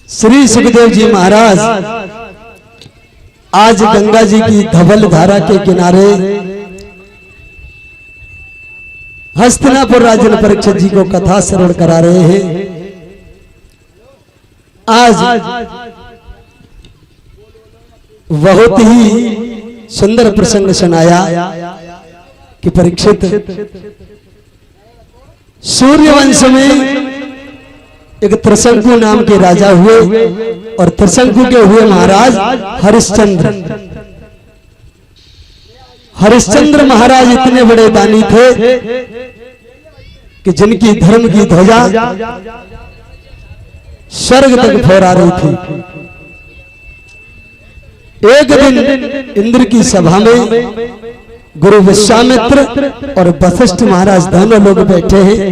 श्री सुखदेव जी महाराज आज गंगा जी की धवल धारा के किनारे हस्तिनापुर राजन परीक्षित जी को कथा श्रवण करा रहे हैं। आज बहुत ही सुंदर प्रसंग सुनाया कि परीक्षित सूर्यवंश में एक त्रिशंकु नाम के राजा हुए और त्रिशंकु के हुए महाराज हरिश्चंद्र। हरिश्चंद्र महाराज इतने बड़े दानी थे कि जिनकी धर्म की ध्वजा स्वर्ग तक फहरा रही थी। एक दिन इंद्र की सभा में गुरु विश्वामित्र और वशिष्ठ महाराज दोनों लोग बैठे हैं।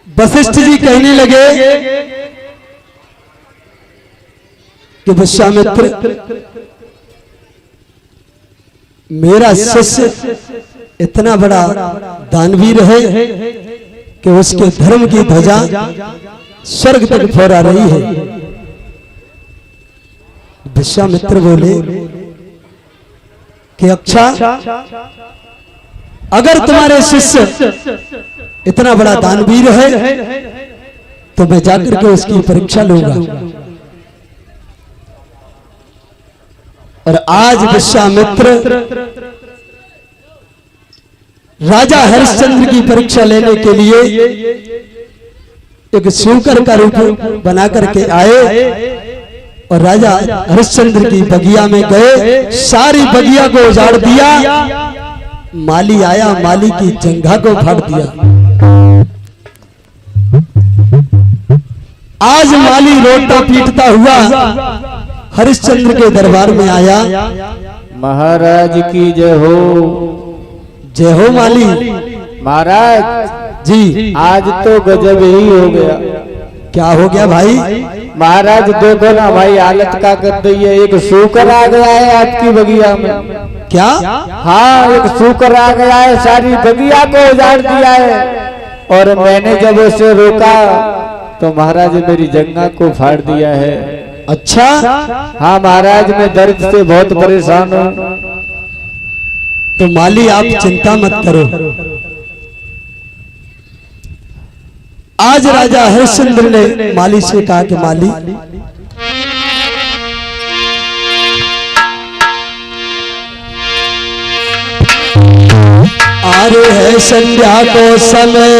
वशिष्ठ जी कहने लगे कि विश्वामित्र, मेरा शिष्य इतना बड़ा दानवीर है कि उसके धर्म की ध्वजा स्वर्ग तक फहरा रही है। विश्वामित्र बोले कि अच्छा, अगर तुम्हारे शिष्य इतना बड़ा दानवीर है तो मैं जाकर के उसकी परीक्षा लूंगा। और आज विश्वामित्र राजा हरिश्चंद्र की परीक्षा लेने के लिए एक सूकर का रूप बना करके आए और राजा हरिश्चंद्र की बगिया में गए। सारी बगिया को उजाड़ दिया। माली आया, माली की जंघा को फाड़ दिया। आज माली रोता पीटता हुआ हरिश्चंद्र के दरबार में आया। महाराज की जय हो। जय हो माली। महाराज जी, आज तो गजब ही हो गया। क्या हो गया भाई? महाराज देखो ना भाई, हालत का कर दी है। एक सूकर आ गया है आपकी बगिया में। क्या? हाँ, एक सूकर आ गया है, सारी बगिया को उजाड़ दिया है। और मैंने जब उसे रोका तो महाराज मेरी जंघा को फाड़ दिया है। अच्छा? हाँ महाराज, मैं दर्द से बहुत परेशान हूँ। तो माली आप चिंता मत करो। आज राजा हरिश्चंद्र ने माली से कहा कि माली, आ रहे है संध्या को समय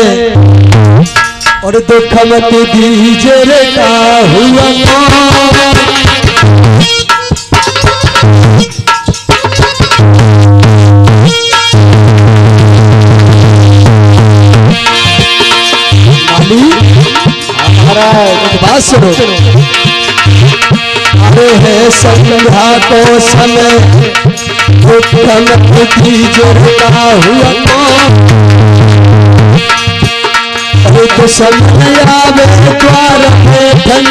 और दुख मत दीजिए रे का हुआ। बात सुनो। अरे है संध्या को समय दुख मत दीजिए का हुआ। अरे तो समय आवे द्वार पे धन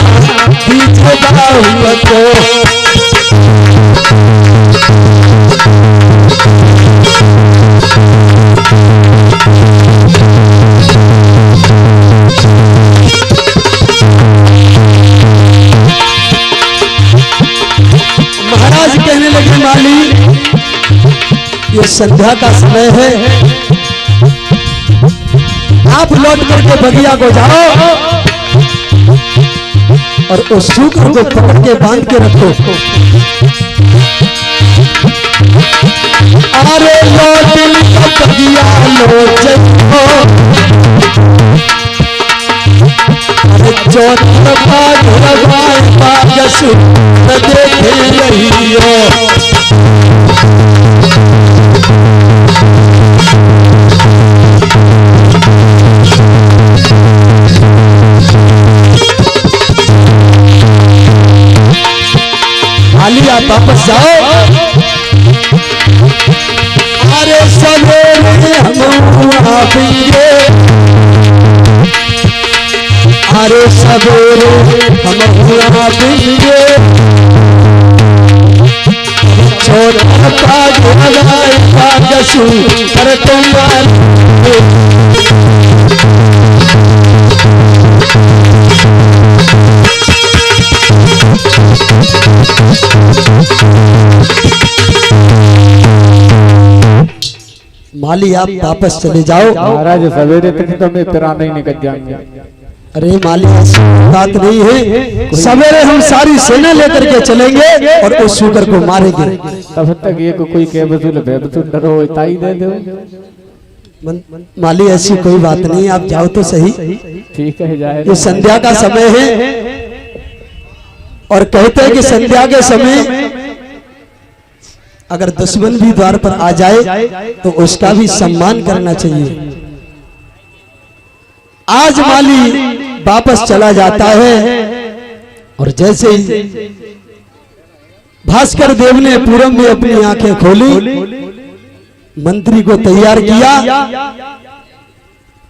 दीजिए का हुआ तो। महाराज कहने लगे माली, ये संध्या का समय है, आप लौट करके बगिया को जाओ और उस सूकर को पकड़ के बांध के रखो। अरे लौट बगिया लौट जाओ। अरे चौथा पागस देखे रहियो। माली आप वापस जाओ। अरे सवेरे हम आएंगे। अरे सवेरे हम आएंगे। छोटा पागसू कर तुम्हारे माली आप वापस चले जाओ। महाराज सवेरे तक तो मैं पिराना ही निकल जाएंगे। अरे माली ऐसी बात नहीं है, सवेरे हम सारी सेना लेकर के चलेंगे और उस शूकर को मारेंगे। तब तक ये कोई के वसूल बेवसूल डरो ताई दे दो। माली ऐसी कोई बात नहीं, आप जाओ तो सही। ठीक है जाए। ये संध्या का समय है और कहते हैं कि संध्या के समय अगर दुश्मन भी द्वार पर आ जाए तो उसका भी सम्मान करना चाहिए। आज माली वापस चला जाता है और जैसे ही भास्कर देव ने पूरब में अपनी आंखें खोली, मंत्री को तैयार किया,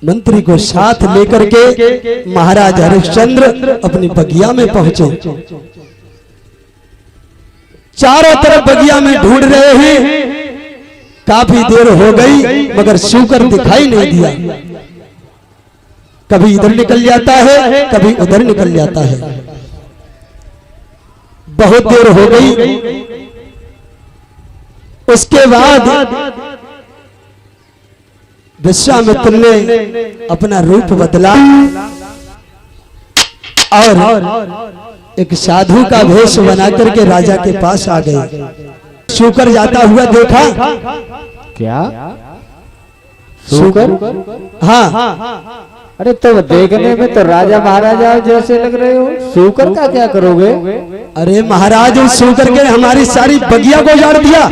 मंत्री को साथ लेकर के महाराज हरिश्चंद्र अपनी बगिया में पहुंचे। चारों तरफ बगिया में ढूंढ रहे हैं, काफी देर हो गई मगर शूकर दिखाई नहीं दिया। कभी इधर निकल जाता है, कभी उधर निकल जाता है। बहुत देर हो गई। उसके बाद विश्वामित्र ने अपना रूप बदला और एक साधु का वेश बना करके राजा के पास आ गए। शूकर जाता हुआ देखा। क्या शूकर? हाँ। अरे तो देखने में तो राजा महाराजा जैसे लग रहे हो, शूकर का क्या करोगे? अरे महाराज उस शूकर के हमारी सारी बगिया को उजाड़ दिया।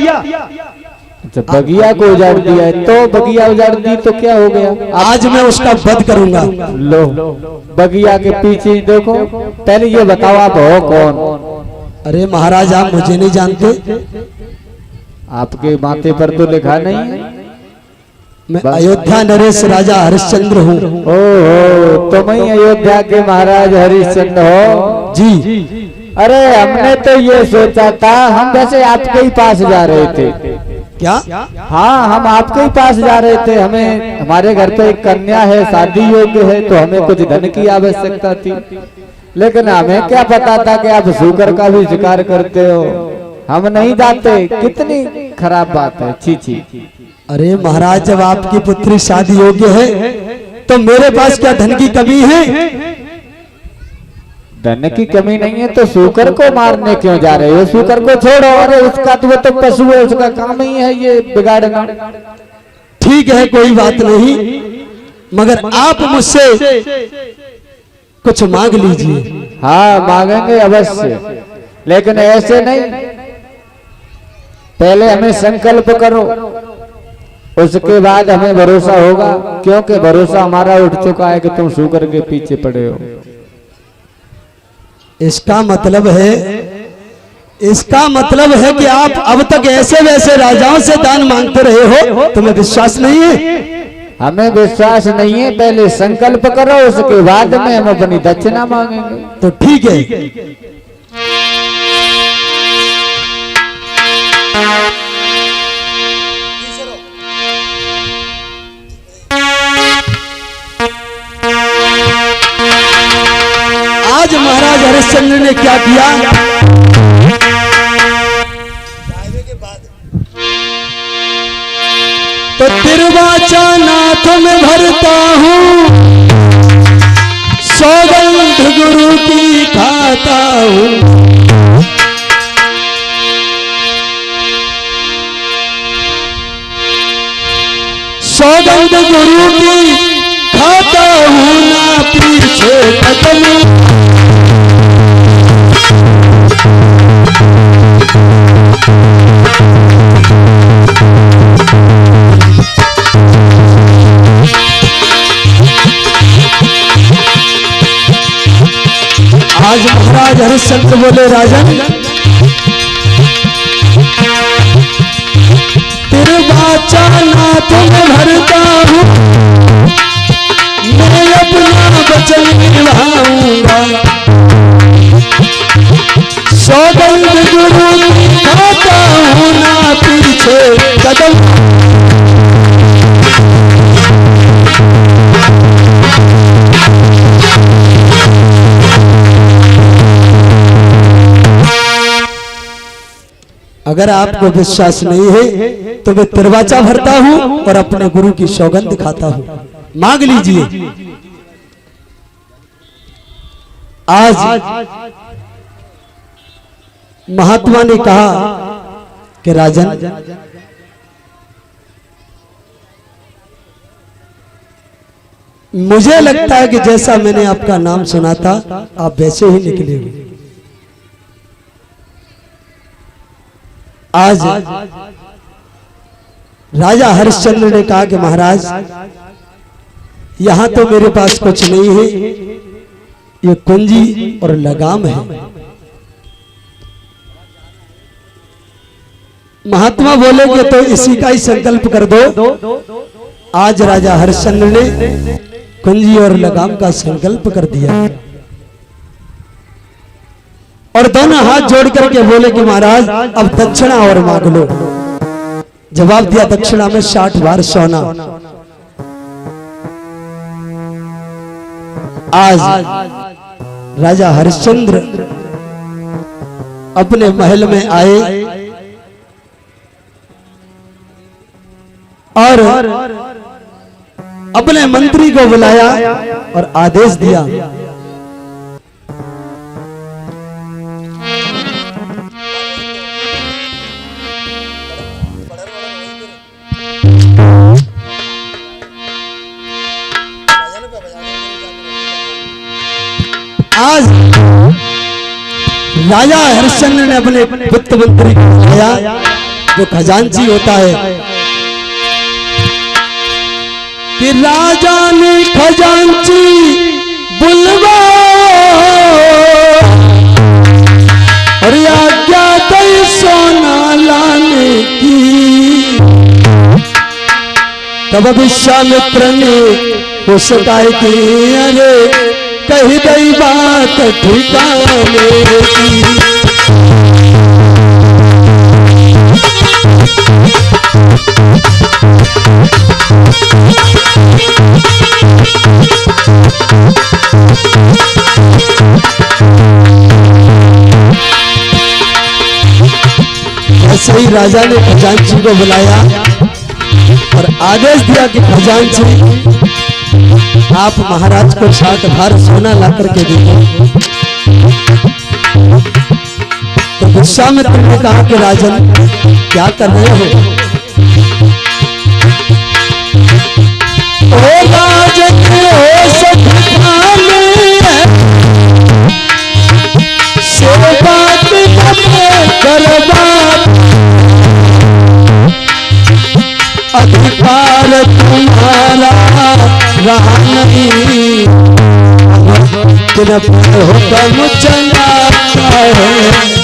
अच्छा बगिया को उजाड़ दिया है, तो बगिया उजाड़ दी तो क्या हो गया? आज मैं उसका वध करूंगा। लो बगिया के पीछे देखो। पहले ये बताओ आप हो कौन? अरे महाराज आप मुझे नहीं जानते। आपके माथे पर तो लिखा नहीं है। मैं अयोध्या नरेश राजा हरिश्चंद्र हूँ। ओहो तुम ही अयोध्या के महाराज हरिश्चंद्र हो? जी। अरे हमने तो ये सोचा था, हम वैसे आपके ही पास जा रहे थे। क्या? हाँ हम आपके ही पास जा रहे थे। हमें हमारे घर पे एक कन्या है, शादी योग्य है, तो हमें कुछ धन की आवश्यकता थी। लेकिन हमें क्या पता था कि आप शूकर का भी शिकार करते हो। हम नहीं जाते। कितनी खराब बात है। छी छी। अरे महाराज जब आपकी पुत्री शादी योग्य है तो मेरे पास क्या धन की कमी है? धन की कमी नहीं है तो शूकर को मारने क्यों जा रहे हो? शूकर को छोड़ो। अरे उसका तो वो तो पशु है, उसका काम ही है ये बिगाड़ना। ठीक है कोई बात नहीं, मगर आप मुझसे कुछ मांग लीजिए। हाँ मांगेंगे अवश्य, लेकिन ऐसे नहीं। पहले हमें संकल्प करो, उसके बाद हमें भरोसा होगा। क्योंकि भरोसा हमारा उठ चुका है कि तुम शूकर के पीछे पड़े हो। इसका मतलब है कि आप अब तक ऐसे वैसे राजाओं से दान मांगते रहे हो। तुम्हें विश्वास नहीं है? हमें विश्वास नहीं है। पहले संकल्प करो, उसके बाद में हम अपनी दक्षिणा मांगेंगे। तो ठीक है। आज महाराज हरिश्चंद्र ने क्या किया? तो तिरवाचा नाथ में भरता हूँ, सौगंध गुरु की खाता हूँ। सौगंध गुरु की खाता हूँ, ना पीछे कदम। आज महाराज हरिश्चंद्र बोले राजन, तेरे बाचा नाथ में भरता हूँ, मैं अपना वचन निभाऊंगा। सौगंध गुरु की खाता हूँ, ना पीछे कदम। अगर आपको विश्वास नहीं है तो मैं तिरवाचा भरता हूं और अपने गुरु की सौगंध खाता हूं। मांग लीजिए। आज महात्मा ने कहा कि राजन, मुझे लगता है कि जैसा मैंने आपका नाम सुना था आप वैसे ही निकले हुए। आज राजा हरिश्चंद्र ने कहा कि महाराज, यहां तो मेरे पास कुछ नहीं है, ये कुंजी और लगाम है। महात्मा बोले कि तो इसी का ही संकल्प कर दो। आज राजा हरिश्चंद्र ने कुंजी और लगाम का संकल्प कर दिया और दोनों हाथ जोड़ करके बोले कि महाराज अब दक्षिणा और मांग लो। जवाब दिया, दक्षिणा में 60 बार सोना। आज राजा हरिश्चंद्र अपने महल में आए और अपने मंत्री को बुलाया और आदेश दिया, आज राजा हरिश्चंद्र ने अपने वित्त मंत्री को बुलाया, जो खजांची होता है, कि राजा ने खजांची बुलवा और आज्ञा दई सोना लाने की। तब विश्वामित्र ने हो सकाए कि अरे कही गई बात ठिकाने की। ऐसे ही राजा ने खजांची को बुलाया और आदेश दिया कि खजांची, आप महाराज को 60 भार सोना ला करके दीजिए। तो विश्वामित्र ने कहा कि राजन, क्या कर रहे हो? ओ राजन, ओ सखाने से बात करवा, अधिकार तुम्हारा रहा नहीं, हुक्म चलाता है।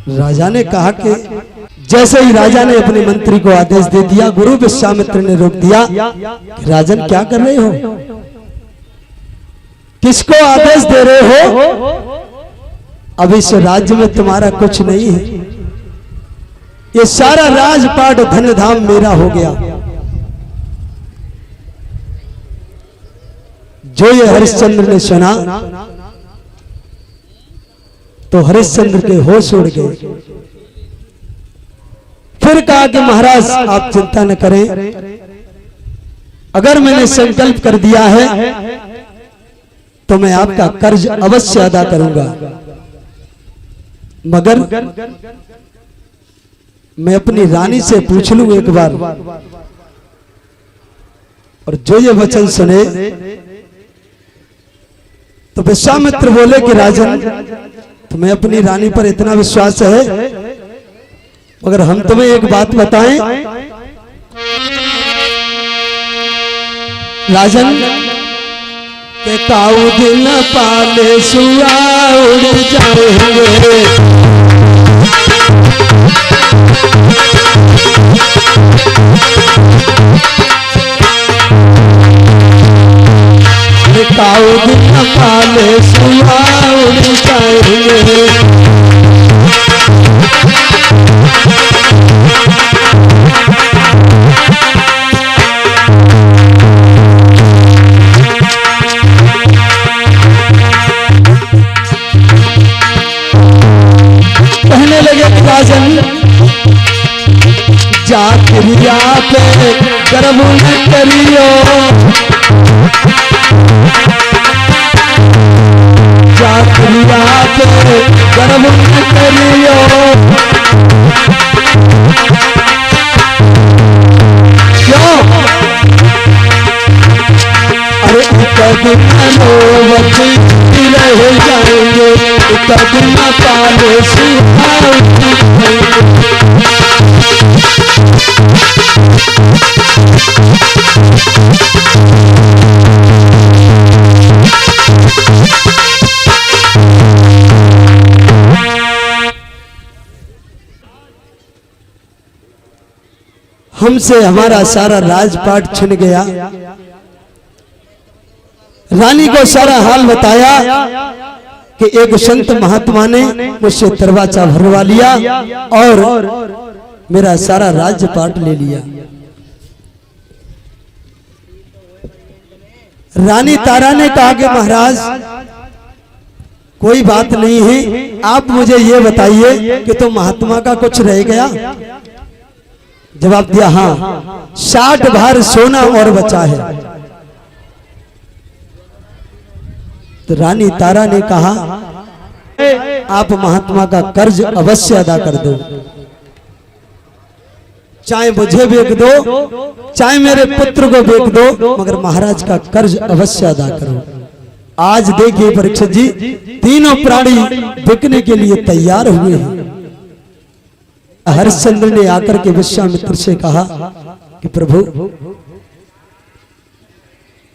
राजा ने कहा कि जैसे ही राजा ने अपने मंत्री को आदेश दे दिया, गुरु विश्वामित्र ने रोक दिया कि राजन क्या कर रहे हो? किसको आदेश दे रहे हो? अब इस राज्य में तुम्हारा कुछ नहीं है, ये सारा राजपाट धन धाम मेरा हो गया। जो ये हरिश्चंद्र ने सुना तो हरिश्चंद्र के होश उड़ गए। फिर कहा कि महाराज आप चिंता न करें, अगर मैंने संकल्प कर दिया है तो मैं आपका कर्ज अवश्य अदा करूंगा, मगर मैं अपनी रानी से पूछ लूं एक बार। और जो ये वचन सुने तो विश्वामित्र बोले कि राजन, तुम्हें अपनी रानी पर इतना विश्वास है, मगर हम तुम्हें एक बात बताएं राजन, के काऊ दिन पाले सुआ उड़ जाएंगे। काऊ दिन पाले सुआ उड़ जाएंगे। जातिया पे गर्व न करियो, जातिया पे गर्व न करियो। क्यों? अरे मनोवती रह जाएंगे, कदमा पाले हमसे हमारा सारा राजपाट छिन गया। रानी को सारा हाल बताया कि एक संत महात्मा ने मुझसे दरवाजा भरवा लिया और मेरा सारा राजपाट ले लिया। रानी तारा ने कहा कि महाराज कोई बात नहीं है, आप मुझे ये बताइए कि तो महात्मा का कुछ रह गया? जवाब दिया हाँ, 60 भार सोना और बचा है। तो रानी तारा ने कहा आप महात्मा का कर्ज अवश्य अदा कर दो, चाहे मुझे बेच दो चाहे मेरे पुत्र को बेच दो, मगर महाराज का कर्ज अवश्य अदा करो। आज देखिए परीक्षित जी, तीनों प्राणी बिकने के लिए तैयार हुए हैं। हरिश्चंद्र ने आकर के विश्वामित्र से कहा कि प्रभु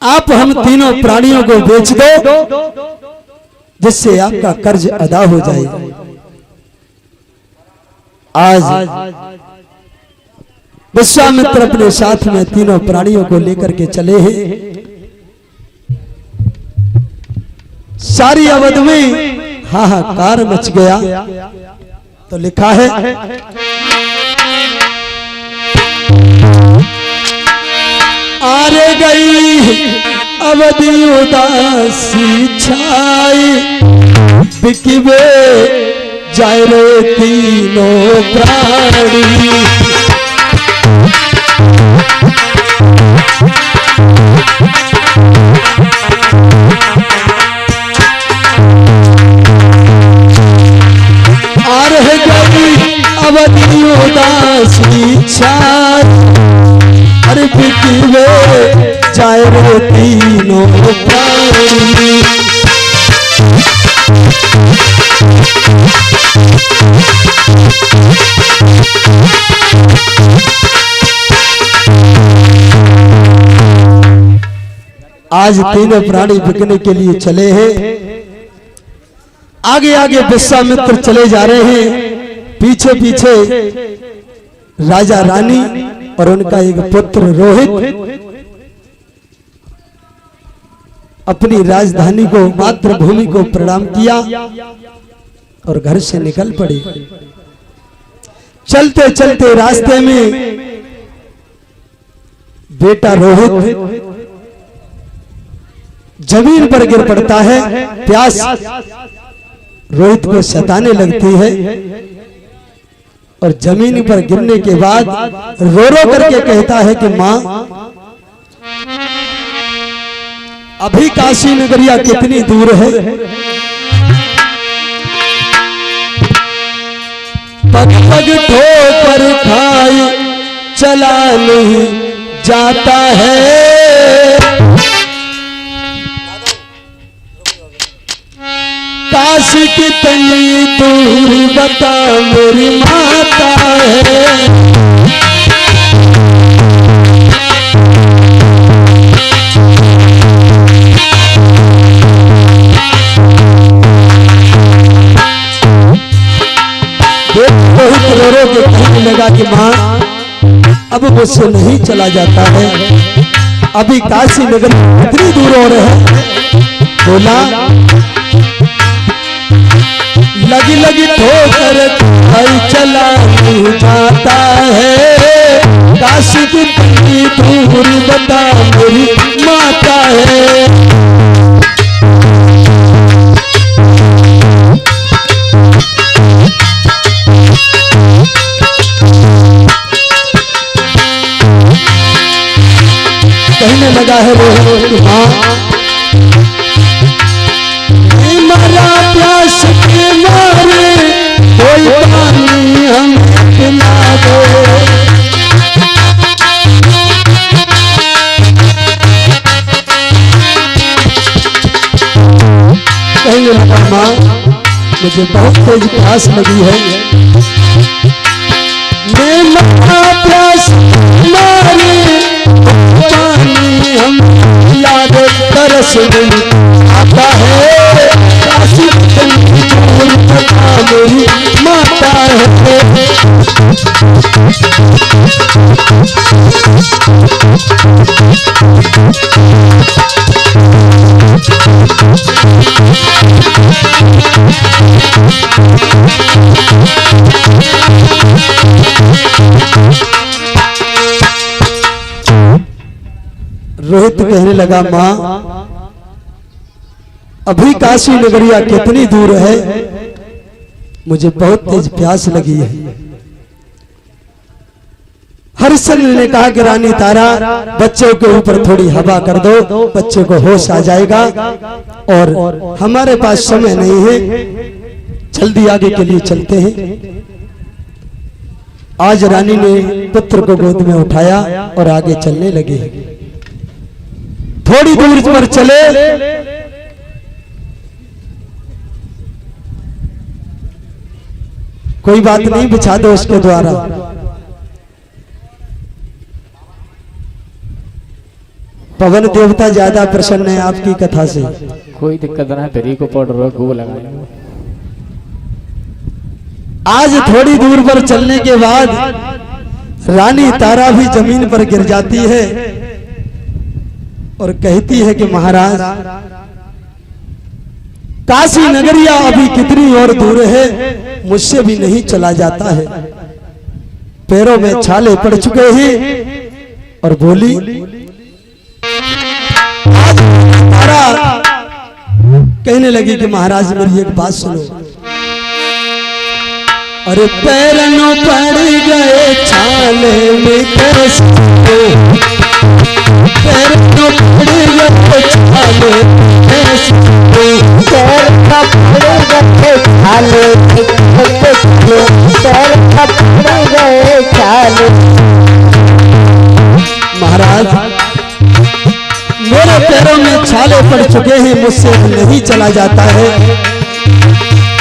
आप हम तीनों प्राणियों को बेच दो जिससे आपका कर्ज अदा हो जाए। आज विश्वामित्र अपने साथ में तीनों प्राणियों को लेकर के चले हैं। सारी अवध में हाहाकार मच गया। तो लिखा है आरे गई अवधि उदासी छाई, बिकवे जाए रे तीनों प्राणी। अवधि उदासी छाई, अरे बिकवे जाए रे तीनों प्राणी। आज तीनों प्राणी बिकने के लिए चले हैं। आगे आगे विश्वामित्र चले जा रहे हैं, पीछे पीछे राजा रानी और उनका एक पुत्र रोहित अपनी राजधानी को मातृभूमि को प्रणाम किया और घर से निकल पड़े। चलते चलते रास्ते में बेटा रोहित जमीन पर गिर पड़ता है। प्यास रोहित को सताने लगती है और जमीन पर गिरने के बाद रो रो करके कहता है कि मां, अभी काशी नगरिया कितनी दूर है? पग पग ठोकर खाई चला नहीं जाता है, काशी कितनी दूर बता मेरी माता है। बहुत रो रो के कहने लगा कि मां अब मुझसे नहीं चला जाता है, अभी काशी नगर कितनी दूर और है। बोला लगी लगी ठोकर खाई चला नहीं जाता है, काशी कितनी दूर बता मेरी माता है। लगा है रो माँ मरा प्यास के मारे कोई पानी हम पिला दो। कहने लगा माँ मुझे बहुत तेज प्यास लगी है, मैं मरा प्यास मारे पानी हम याद तरस आता है, काशी मेरी माता है। रोहित कहने लगा माँ अभी काशी नगरिया कितनी दूर है, मुझे बहुत तेज प्यास लगी है। हरिश्चंद्र ने कहा कि रानी तारा बच्चों के ऊपर थोड़ी हवा कर दो, बच्चे को होश आ जाएगा और हमारे पास समय नहीं है, जल्दी आगे के लिए चलते हैं। आज रानी ने पुत्र को गोद में उठाया और आगे चलने लगे। थोड़ी दूर पर चले कोई बात नहीं, बिछा दो उसके द्वारा। पवन देवता ज्यादा प्रसन्न है आपकी कथा से। कोई दिक्कत ना, तेरी को पड़ रहा गो लगाएंगे। आज थोड़ी दूर पर चलने के बाद रानी तारा भी जमीन पर गिर जाती है और कहती है कि महाराज काशी नगरिया अभी कितनी और दूर है, मुझसे भी नहीं चला जाता है, पैरों में छाले पड़ चुके हैं। और बोली तारा कहने लगी कि महाराज मेरी एक बात सुनो, अरे पैरों पड़ गए छाले में कैसे, पैरों पड़ गए छाले कैसे, पैरों पड़ गए छाले, पैरों पड़ गए छाले। महाराज मेरे पैरों में छाले पड़ चुके हैं, मुझसे नहीं चला जाता है,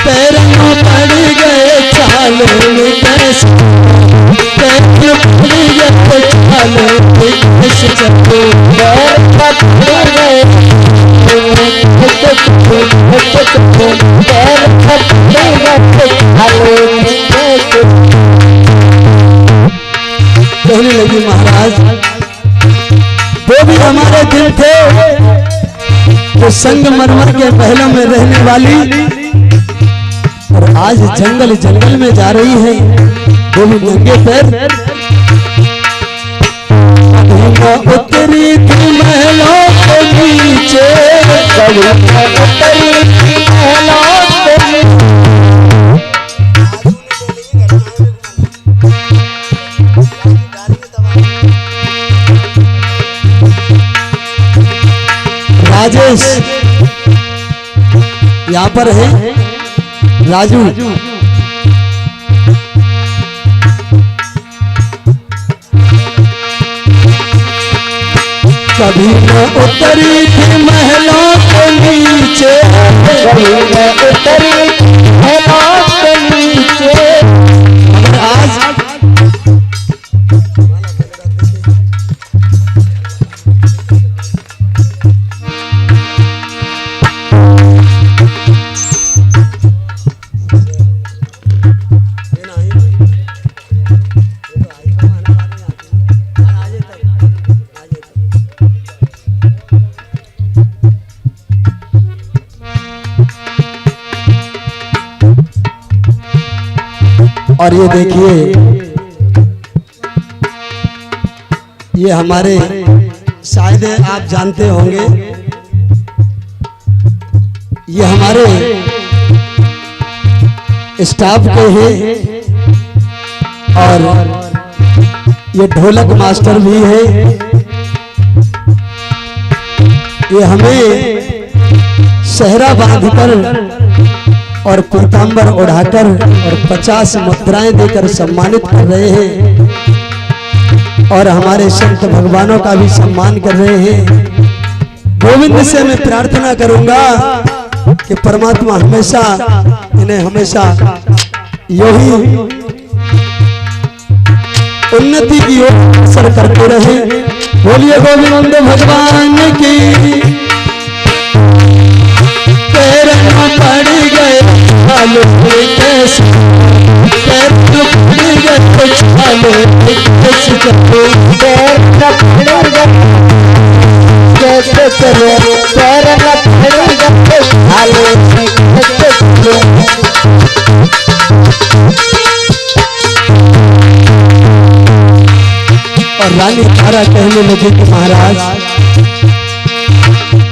पैरों पड़ गए छाले में कैसे, पैरों पड़ गए छाले में कैसे चले, पैरों पड़ गए कहने लगी महाराज वो भी हमारे दिन थे जो संगमरमर के महलों में रहने वाली और आज जंगल जंगल में जा रही है, वो भी नंगे पैर। उतरी थी महलों के नीचे, उतरी थी महलों के नीचे, राजेश यहाँ पर है, राजू कभी न उतरी थी महलों के नीचे, कभी न उतरी महलों के नीचे, मगर आज और ये देखिए ये हमारे शायद आप जानते होंगे, ये हमारे स्टाफ के हैं और ये ढोलक मास्टर भी है। ये हमें सहरा बांधकर और पीतांबर ओढ़ाकर और 50 मुद्राएं देकर सम्मानित कर रहे हैं और हमारे संत भगवानों का भी सम्मान कर रहे हैं। गोविंद से मैं प्रार्थना करूंगा कि परमात्मा हमेशा इन्हें हमेशा यही उन्नति की ओर अग्रसर करते रहे। बोलिए गोविंद भगवान की। पैर में पड़ गए आलू कैसे, पैर में पड़ गए कुछ आलू कैसे चलो, पैर में पड़ गए कैसे चलो, पैर में पड़ गए आलू कैसे चलो। और रानी तारा कहने लगी कि महाराज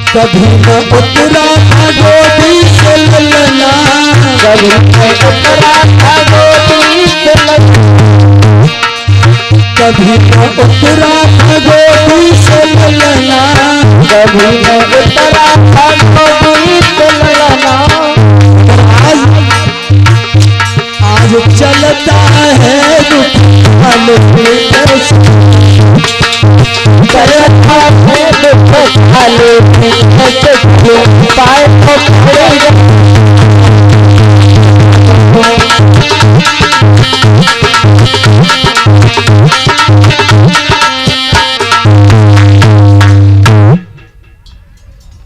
कभी न उतरा था गोदी से ललना, कभी न उतरा था गोदी से ललना, कभी न उतरा था गोदी से ललना, कभी न उतरा था गोदी से ललना। आज चलता है दुख वालों पाए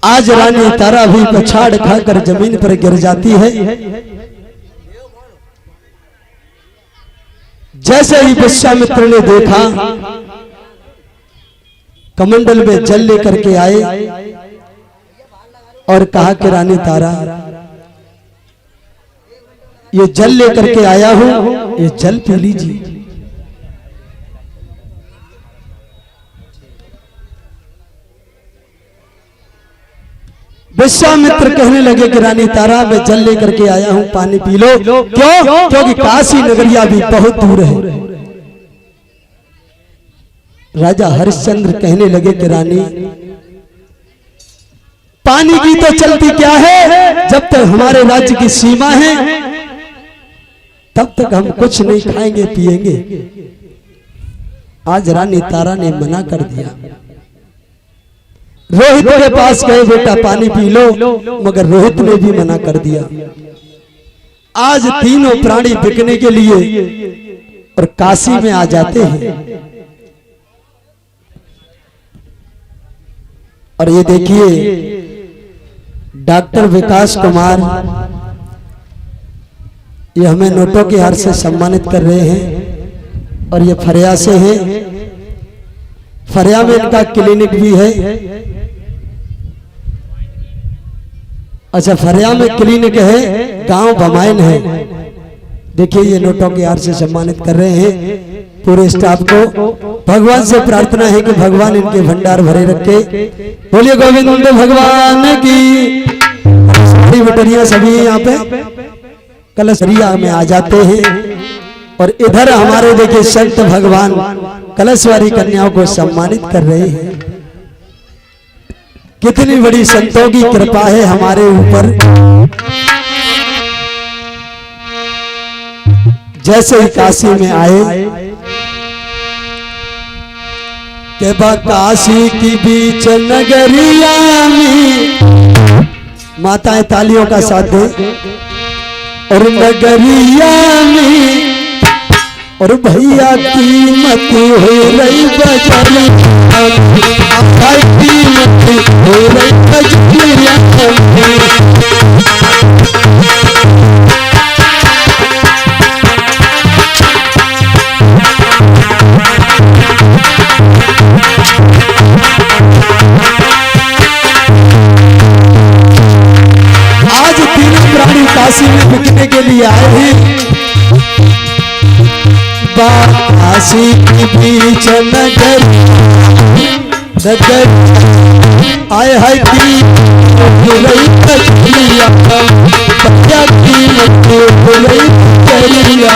आज रानी तारा भी पछाड़ खाकर जमीन पर गिर जाती है। जैसे ही विश्वामित्र ने देखा कमंडल में जल लेकर के आए और कहा कि रानी तारा ये जल लेकर के आया हूं, ये जल पी लीजिए। विश्वामित्र कहने लगे कि रानी तारा मैं जल लेकर के आया हूं, पानी पी लो। क्यों? क्योंकि काशी नगरिया भी बहुत दूर है। राजा हरिश्चंद्र कहने लगे कि रानी पानी की तो चलती क्या है, जब तक हमारे राज्य की सीमा है तब तक हम कुछ नहीं खाएंगे पिएंगे। आज रानी तारा ने मना कर दिया। रोहित के पास गए बेटा पानी पी लो, मगर रोहित ने भी मना कर दिया। आज तीनों प्राणी बिकने के लिए और काशी में आ जाते हैं। और ये देखिए डॉक्टर विकास कुमार ये हमें नोटों के हार से सम्मानित कर रहे हैं और ये फरिया से हैं। फरिया में इनका क्लिनिक भी है। अच्छा फरिया में क्लिनिक है, गांव भमायन है। देखिए ये नोटों के हार से सम्मानित कर रहे हैं पूरे स्टाफ को। भगवान से प्रार्थना है कि भगवान इनके भंडार भरे रखे। बोलिए गोविंद भगवान की। सारी बटरियां सभी यहाँ पे कलशरिया में आ जाते हैं और इधर हमारे देखिए संत भगवान कलशवारी कन्याओं को सम्मानित कर रहे हैं। कितनी बड़ी संतों की कृपा है हमारे ऊपर। जैसे ही काशी में आए के काशी की बीच नगरिया में माताएं तालियों का साथ दे और नगरिया में और भैया कीमत हो रही बजरिया कीमत हो रही बजरिया। आज तीनों प्राणी काशी में बिकने के लिए आए हैं। काशी की बीच नगर आए है की रही करिया बच्चा की रही करिया।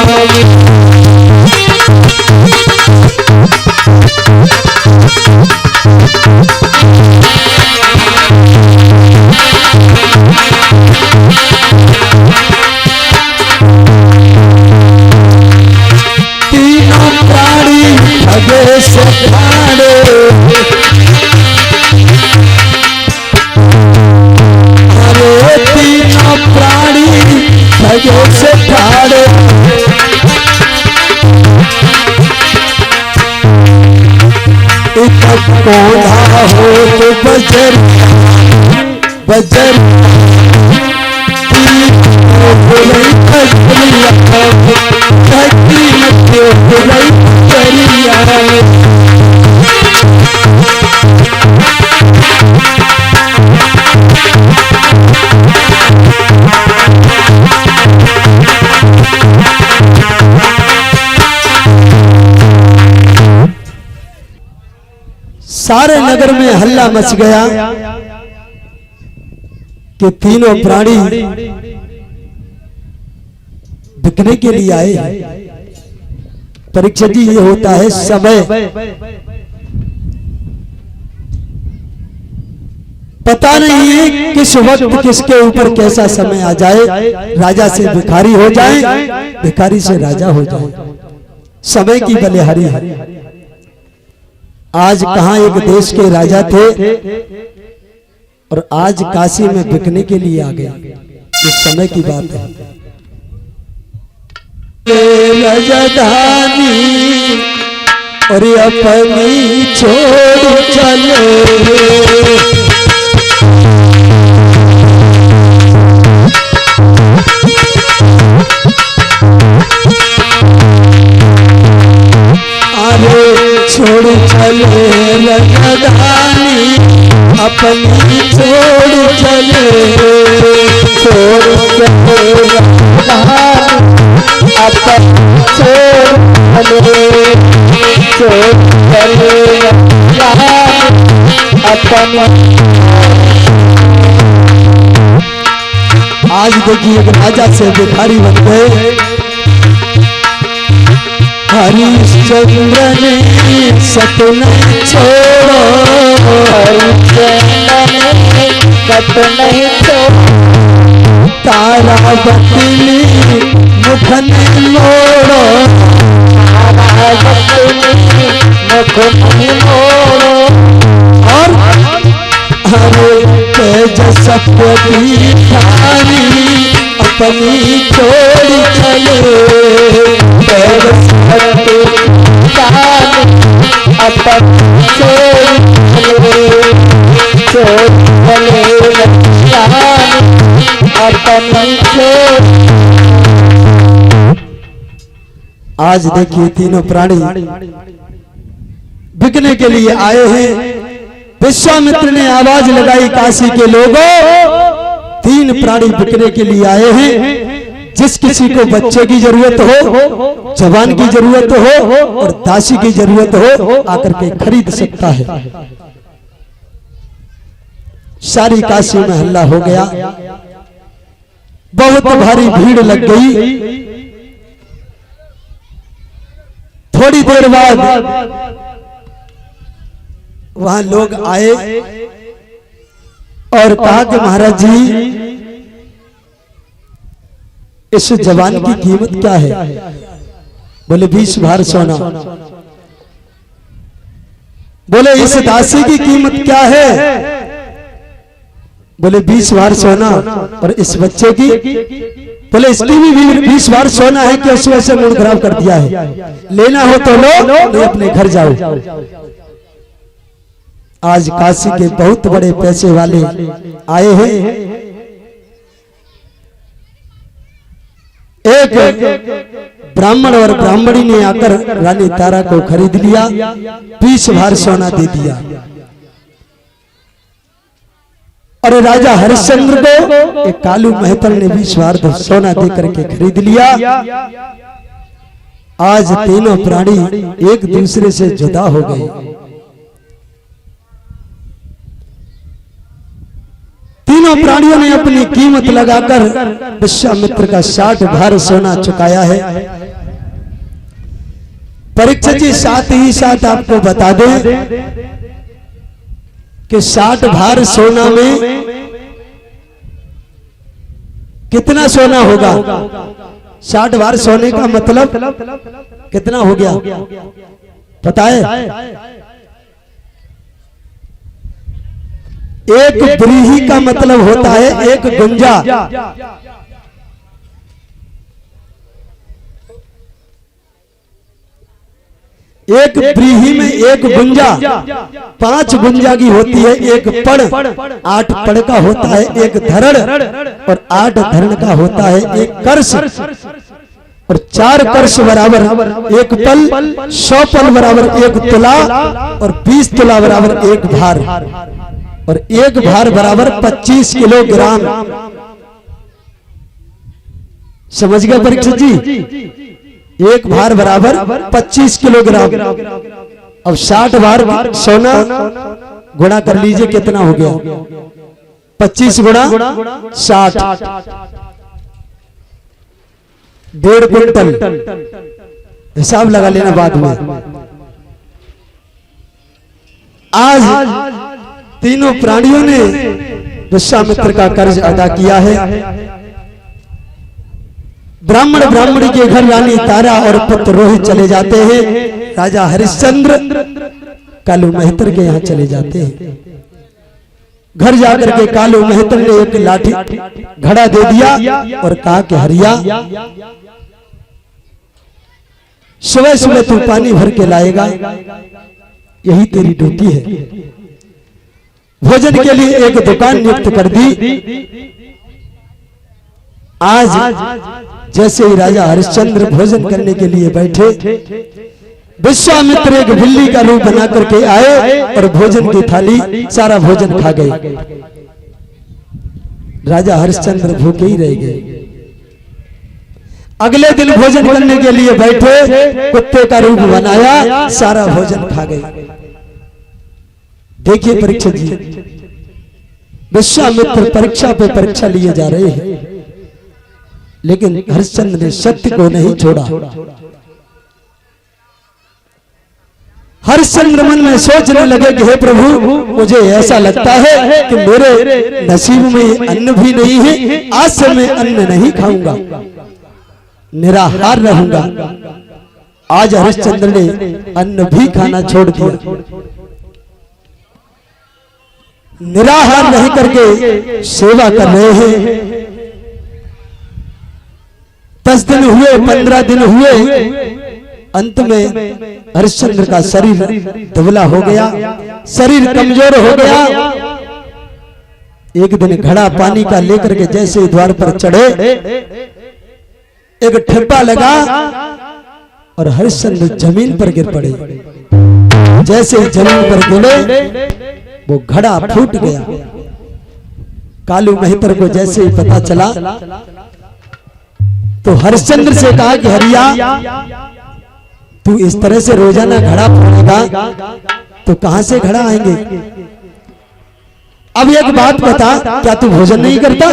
से ठाड़े, अरे तीनों प्राणी भगे से ठाड़े। पौधा हो तो बजर बजर सारे नगर में हल्ला मच गया कि तीनों प्राणी बिकने के लिए आए। परीक्षा जी ये होता है समय, पता नहीं है किस वक्त किसके ऊपर कैसा समय आ जाए, राजा से भिखारी हो जाए, भिखारी से राजा हो जाए। समय की बलिहारी है। आज कहां एक देश के राजा थे और आज काशी में बिकने के लिए आ गए। इस समय की बात है। राजधानी और अपनी छोड़ चले, छोड़ चले राजधानी अपनी छोड़ चले, छोड़ चले राजधानी अपनी छोड़ चले, छोड़ चले राजधानी अपनी। आज देखिए एक राजा से भिखारी बन गए। हरिश्चंद्र ने सपना छोड़ो, हरिश्चंद्र ने सपना छोड़ो, तारावती मुख ने मोड़ो, तारावती मुख ने मोड़ो। और हरे तेज सप्तती थारी अपनी छोड़ चले, तेज सप्तती थारी अपनी छोड़ चले, छोड़ चले अपनी छोड़। आज देखिए तीनों प्राणी बिकने के लिए आए हैं। विश्वामित्र ने आवाज लगाई, काशी के लोगों, तीन प्राणी बिकने के लिए आए हैं। जिस किसी को बच्चे की जरूरत हो, जवान की जरूरत हो और दासी की जरूरत हो, आकर के खरीद सकता है। सारी काशी में हल्ला हो गया, बहुत भारी भीड़ लग गई। थोड़ी देर बाद वहां लोग आए और कहा कि महाराज जी, इस जवान की कीमत क्या है? बोले 20 भार सोना। बोले इस दासी की कीमत क्या है? बोले 20 भार सोना। और इस बच्चे की? बोले इसकी भी 20 भार सोना है कि उस वजह से मूड खराब कर दिया है। लेना हो तो लो, नहीं अपने घर जाओ। आज काशी के बहुत बड़े पैसे वाले आए हैं। एक ब्राह्मण और ब्राह्मणी ने आकर रानी तारा को खरीद लिया, 20 भार सोना दे दिया। और राजा हरिश्चंद्र को एक कालू मेहतर ने 20 भार सोना दे करके खरीद लिया। आज तीनों प्राणी एक दूसरे से जुदा हो गए। तीनों प्राणियों ने अपनी कीमत लगाकर विश्वामित्र का 60 भार सोना चुकाया है। परीक्षित जी साथ ही साथ आपको बता दें कि 60 भार सोना में कितना सोना होगा? 60 भार सोने का मतलब कितना हो गया? पता है? एक व्रीहि का मतलब होता है एक गुंजा। एक व्रीहि में एक गुंजा, 5 गुंजा की होती है एक पड़, 8 पड़ का होता है एक धरण, और 8 धरण का होता है एक कर्ष, और 4 कर्ष बराबर एक पल, 100 पल बराबर एक तुला, और 20 तुला बराबर एक भार, और एक भार बराबर 25 किलोग्राम। समझ गए परीक्षित जी? एक भार बराबर 25 किलोग्राम। अब 60 भार सोना गुणा कर लीजिए, कितना हो गया? 25 गुणा 60, 1.5 क्विंटल। हिसाब लगा लेना बाद में। आज तीनों प्राणियों ने विश्वामित्र का कर्ज अदा किया है। ब्राह्मण ब्राह्मणी के घर रानी तारा और पुत्र रोहित चले जाते हैं। राजा हरिश्चंद्र कालू मेहतर के यहाँ चले जाते हैं। घर जाकर के कालू मेहतर ने एक लाठी घड़ा दे दिया और कहा कि हरिया, सुबह सुबह तू पानी भर के लाएगा, यही तेरी ड्यूटी है। भोजन के लिए एक दुकान नियुक्त कर दी। आज जैसे ही राजा हरिश्चंद्र भोजन करने के लिए बैठे, विश्वामित्र एक बिल्ली का रूप बना करके आए और भोजन की थाली सारा भोजन खा गए। राजा हरिश्चंद्र भूखे ही रह गए। अगले दिन भोजन करने के लिए बैठे, कुत्ते का रूप बनाया, सारा भोजन खा गए। देखिए परीक्षित जी, विश्वामित्र परीक्षा पे परीक्षा लिए जा रहे हैं, लेकिन हरिश्चंद्र ने सत्य को नहीं छोड़ा। हरिश्चंद्र मन में सोचने लगे कि हे प्रभु, मुझे ऐसा लगता है कि मेरे नसीब में अन्न भी नहीं है, आज से मैं अन्न नहीं खाऊंगा, निराहार रहूंगा। आज हरिश्चंद्र ने अन्न भी खाना छोड़ दिया। निराहार रह करके सेवा कर रहे हैं। 10 दिन हुए, 15 दिन हुए, अंत में हरिश्चंद्र का शरीर दुबला हो गया, शरीर कमजोर हो गया। एक दिन घड़ा पानी का लेकर के जैसे ही द्वार पर चढ़े, एक ठप्पा लगा और हरिश्चंद्र जमीन पर गिर पड़े। जैसे ही जमीन पर गिरे, वो घड़ा फूट गया। कालू मेहतर को जैसे ही पता चला तो हरिश्चंद्र से कहा कि हरिया, तू इस तरह से रोजाना घड़ा फोड़ेगा तो कहां से घड़ा आएंगे? अब एक बात बता, क्या तू भोजन नहीं करता?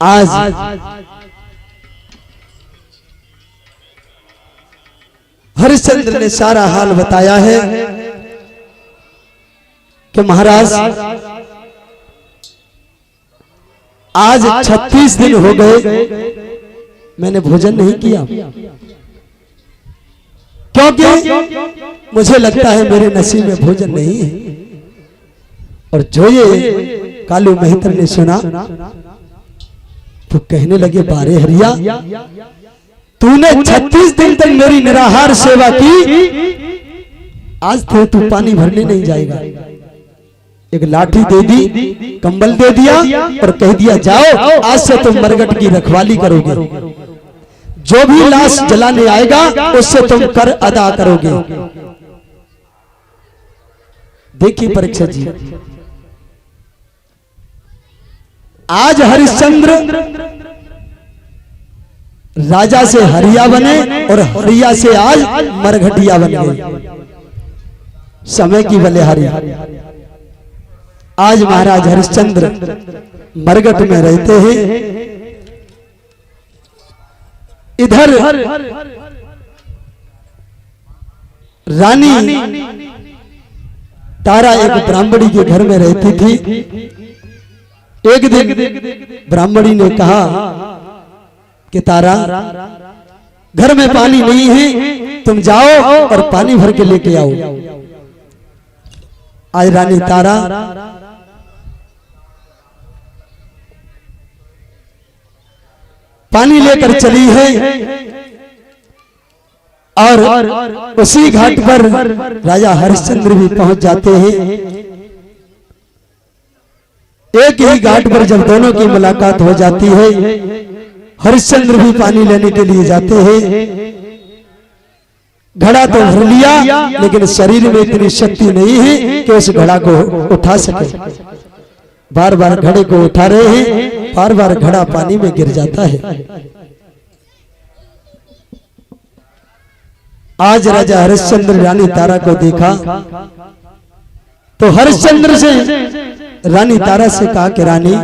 आज हरिश्चंद्र ने सारा हाल बताया है कि महाराज, आज 36 दिन हो गए मैंने भोजन नहीं किया, क्योंकि मुझे लगता है मेरे नसीब में भोजन नहीं है। और जो ये कालू मेहतर ने सुना तो कहने लगे, बारे हरिया, तूने 36 दिन तक मेरी निराहार सेवा की, आज तो तू पानी भरने नहीं जाएगा। एक लाठी दे दी, कंबल दे दिया और कह दिया, जाओ आज से तुम मरघट की रखवाली करोगे, जो भी लाश जलाने आएगा उससे तुम कर अदा करोगे। देखिए परीक्षित जी, आज हरिश्चंद्र राजा से हरिया बने और हरिया से आज मरघटिया बन गए। समय की बलिहारी। आज महाराज हरिश्चंद्र मरघट में रहते हैं। इधर रानी तारा एक ब्राह्मणी के घर में रहती थी। एक दिन ब्राह्मणी ने कहा कि तारा घर में पानी नहीं है, तुम जाओ और पानी भर के लेके आओ। आज रानी तारा पानी लेकर चली है और उसी घाट पर राजा हरिश्चंद्र भी पहुंच जाते हैं। एक ही घाट पर जब दोनों की मुलाकात हो जाती है, हरिश्चंद्र भी पानी लेने के लिए जाते हैं। घड़ा तो भर लिया, लेकिन शरीर में इतनी शक्ति नहीं है कि उस घड़ा को उठा सके। बार बार घड़े को उठा रहे हैं, बार बार घड़ा पानी में गिर जाता है। आज राजा हरिश्चंद्र रानी तारा को देखा तो हरिश्चंद्र से रानी तारा से कहा कि रानी,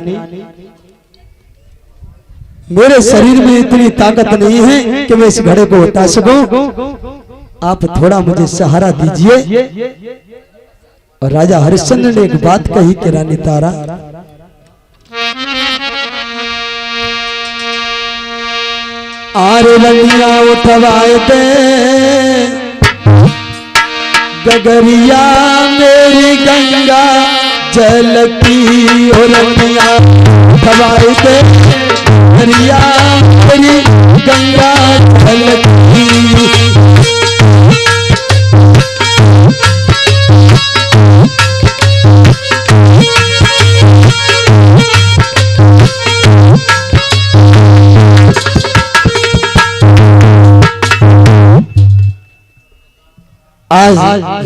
मेरे शरीर में इतनी ताकत नहीं है कि मैं इस घड़े को उठा सकूं, आप थोड़ा मुझे सहारा दीजिए। और राजा हरिश्चंद्र ने एक बात कही कि रानी तारा, आरे रंगिया उठवाए थे गगरिया मेरी गंगा जल की, और रंगिया उठवाए थे गगरिया मेरी गंगा जल की। आज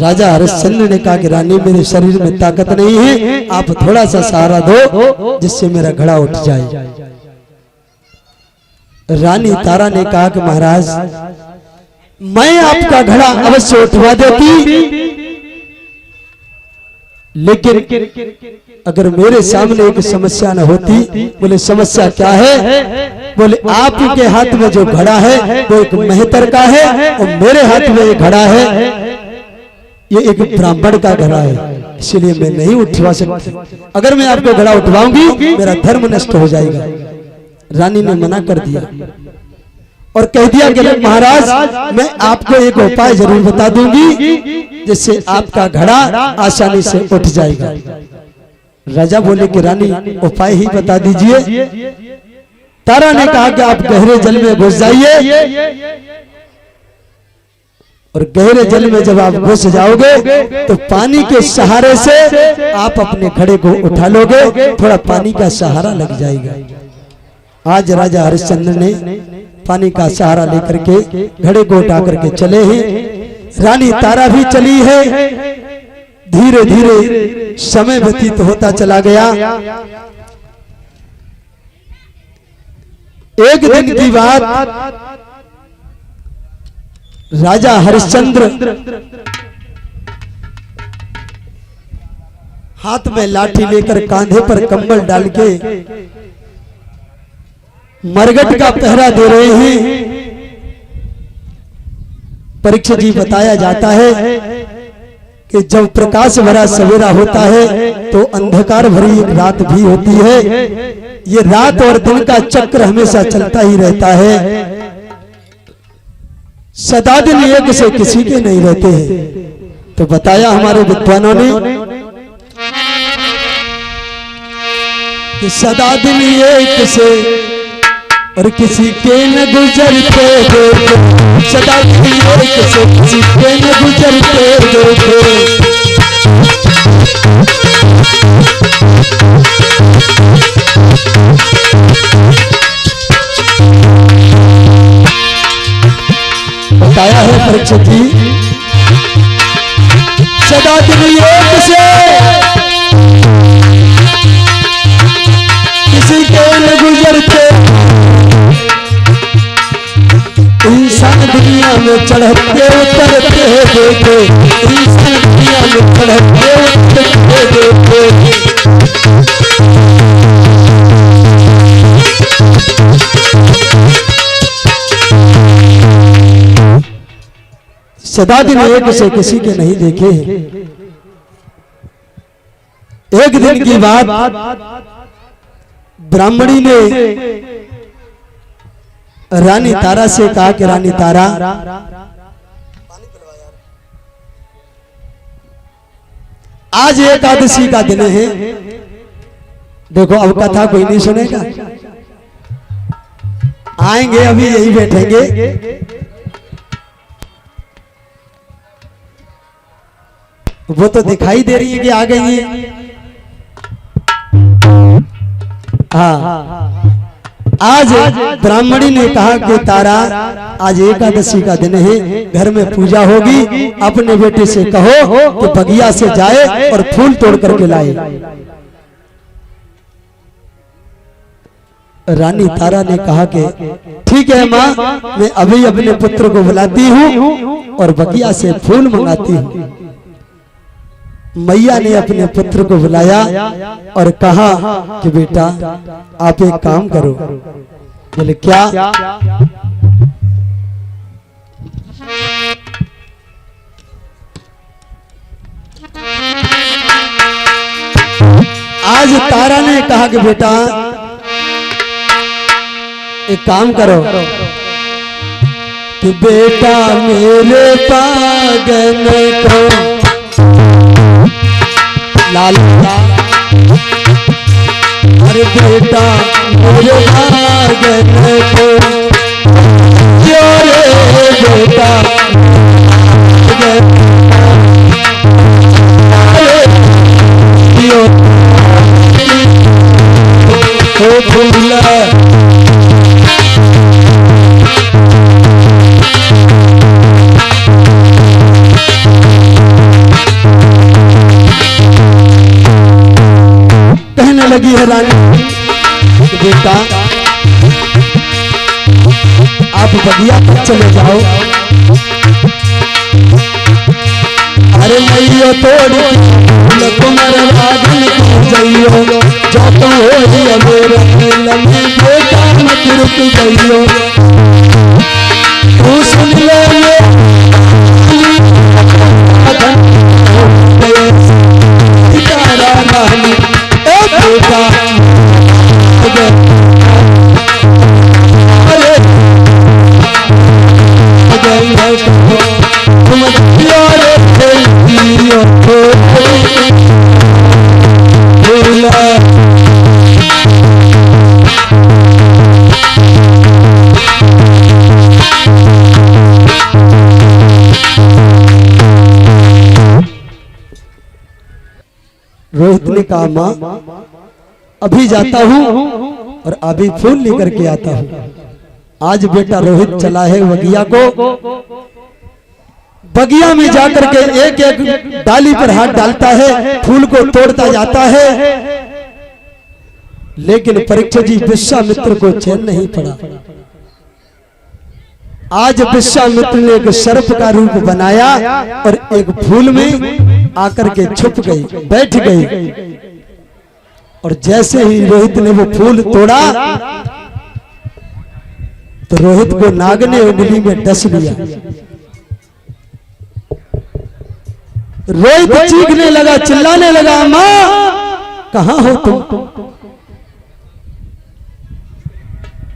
राजा हरिश्चंद्र ने कहा कि रानी, मेरे शरीर में ताकत नहीं है, आप थोड़ा सा सहारा दो जिससे मेरा घड़ा उठ जाए। रानी तारा ने कहा कि महाराज, मैं आपका घड़ा अवश्य उठवा देती, लेकिन अगर मेरे सामने एक समस्या न होती। बोले समस्या क्या है? बोले आपके हाथ में जो घड़ा है वो एक मेहतर का है, और मेरे हाथ में ये घड़ा है ये एक ब्राह्मण का घड़ा है, इसलिए मैं नहीं उठवा सकती। अगर मैं आपको घड़ा उठवाऊंगी मेरा धर्म नष्ट हो जाएगा। रानी ने मना कर दिया और कह दिया कि महाराज, मैं आपको एक उपाय जरूर बता दूंगी जिससे आपका घड़ा आसानी से उठ जाएगा। राजा बोले कि रानी, उपाय ही बता दीजिए। तारा ने कहा कि आप गहरे जल में घुस जाइए, और गहरे जल में जब आप घुस जाओगे तो पानी के सहारे से आप अपने घड़े को उठा लोगे, थोड़ा पानी का सहारा लग जाएगा। आज राजा हरिश्चंद्र ने पानी का सहारा लेकर के घड़े को उठा करके चले हैं। रानी तारा भी चली है। धीरे धीरे समय व्यतीत होता चला गया। एक दिन की बात, राजा हरिश्चंद्र हाथ में लाठी लेकर कांधे पर कंबल डाल के मरघट का पहरा दे रहे हैं। परीक्षित जी, बताया जाता है कि जब प्रकाश भरा सवेरा होता है तो अंधकार भरी एक रात भी होती है। ये रात और दिन का चक्र हमेशा चलता ही रहता है, सदा दिन एक से किसी के नहीं रहते हैं। तो बताया हमारे विद्वानों ने कि सदा दिन एक से और किसी के न गुजरते देखे, सदा दिन एक से किसी के न गुजरते देखे। बताया है परीक्षित जी, सदा दिन एक से किसी के न गुजरते। इंसान दुनिया में चढ़ते उतरते देखे, इंसान दुनिया में चढ़ते उतरते देखे। सदा दिन एक से किसी के नहीं देखे। एक दिन की बात, ब्राह्मणी ने रानी तारा से कहा कि रानी तारा, आज एकादशी का दिन है। देखो अब कथा कोई नहीं सुनेगा, आएंगे अभी यही बैठेंगे। वो तो दिखाई दे रही है कि आ गई है। हाँ, आज ब्राह्मणी ने कहा कि तारा आज एकादशी का दिन है, घर में पूजा होगी, अपने बेटे से कहो कि बगिया से जाए और फूल तोड़ करके लाए। रानी तारा ने कहा कि ठीक है माँ, मैं अभी अपने पुत्र को बुलाती हूँ और बगिया से फूल मंगाती हूँ। मैया ने अपने पुत्र को बुलाया और कहा कि बेटा आप एक काम करो। बोले क्या? आज तारा ने कहा कि बेटा एक काम करो कि बेटा मेरे पागन को लाल, अरे बेटा मेरे पागन को क्यों रे बेटा, क्यों ओ फूला लगी है रानी, बेटा आप बगिया पर चले जाओ। अरे मैयो तोड़ तुम्हारे रागन को जाइयो, जो तो हो मेरे लम्बे बेटा मत रुक जाइयो। तू सुन ले तारा रानी बेटा, तुम प्यारे रोहित ने कहा माँ अभी जाता हूँ और अभी फूल लेकर के आता हूँ। आज बेटा रोहित चला है बगिया को, बगिया में जाकर के एक एक डाली पर हाथ डालता है, फूल को तोड़ता जाता है, लेकिन परीक्षित जी विश्वामित्र को चैन नहीं पड़ा। आज विश्वामित्र ने एक सर्प का रूप बनाया और एक फूल में आकर के छुप गई, बैठ गई। और जैसे ही रोहित ने वो फूल तोड़ा तो रोहित को नाग ने उंगली में डस लिया। रोहित चीखने लगा, चिल्लाने लगा, माँ कहां हो तुम?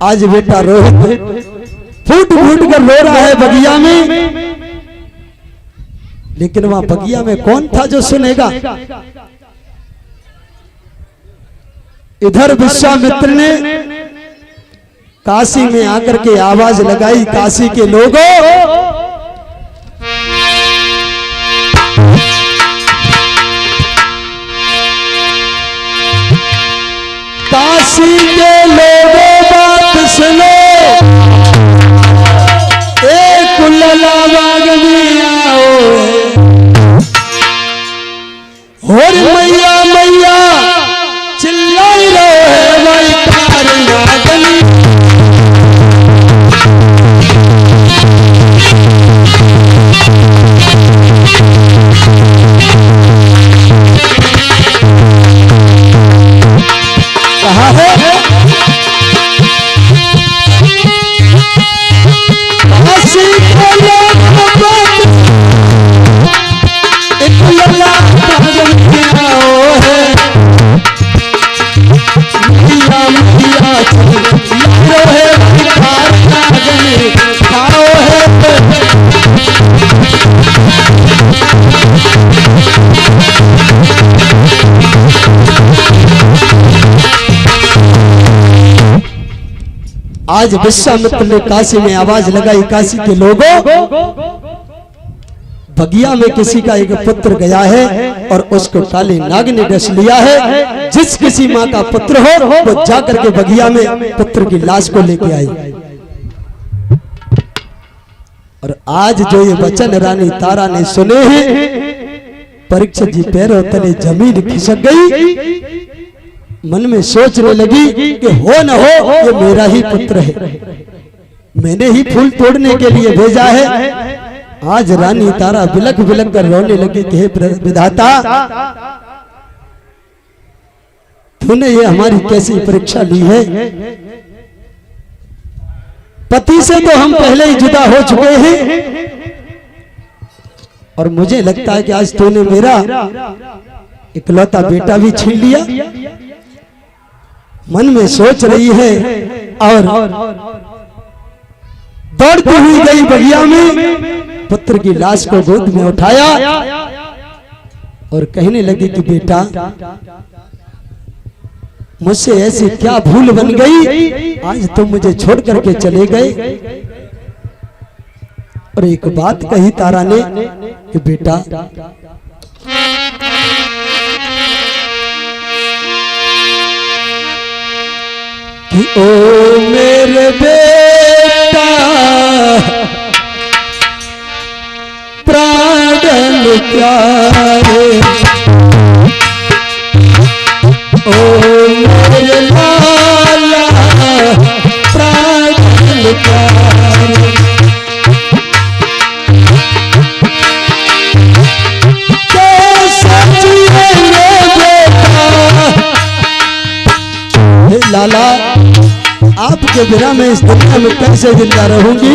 आज बेटा रोहित फूट फूट कर रो रहा है बगिया में, लेकिन वहां बगिया में कौन था जो सुनेगा? इधर विश्वामित्र ने काशी में आकर के आवाज लगाई, काशी के लोगों काशी के लोगों बात सुनो, एक कुल्ला बाग में आओ, और मैया मैया चिल्लाई रहे भाई नागनी। कहा है आज विश्वामित्र ने काशी में आवाज लगाई, काशी के लोगों, बगिया में किसी का एक पुत्र गया है और उसको काली नाग ने डस लिया है। जिस किसी माँ का पुत्र हो वो जाकर के बगिया में पुत्र की लाश को लेके आई। और आज जो ये वचन रानी तारा ने सुने हैं, परीक्षित जी पैरों तले जमीन खिसक गई। मन में सोचने लगी कि हो न हो ये मेरा ही पुत्र है, मैंने ही फूल तोड़ने के लिए भेजा है। आज रानी तारा बिलख बिलख कर रोने लगी कि हे विधाता, तूने ये हमारी कैसी परीक्षा ली है। पति से तो हम पहले ही जुदा हो चुके हैं और मुझे लगता है कि आज तूने मेरा इकलौता बेटा भी छीन लिया। मन में सोच रही है और दौड़ती हुई गई बगिया में, पुत्र की लाश को गोद में उठाया और कहने लगी कि बेटा, मुझसे ऐसी क्या भूल बन गई, आज तुम मुझे छोड़ करके चले गए। और एक बात कही तारा ने कि बेटा, कि ओ मेरे बेटा प्राणन प्यारे, ओ मेरे लाला प्राणन प्यारे, कैसे जिएंगे बेटा। हे लाला, आपके बिना मैं इस दुनिया में कैसे जिंदा रहूंगी,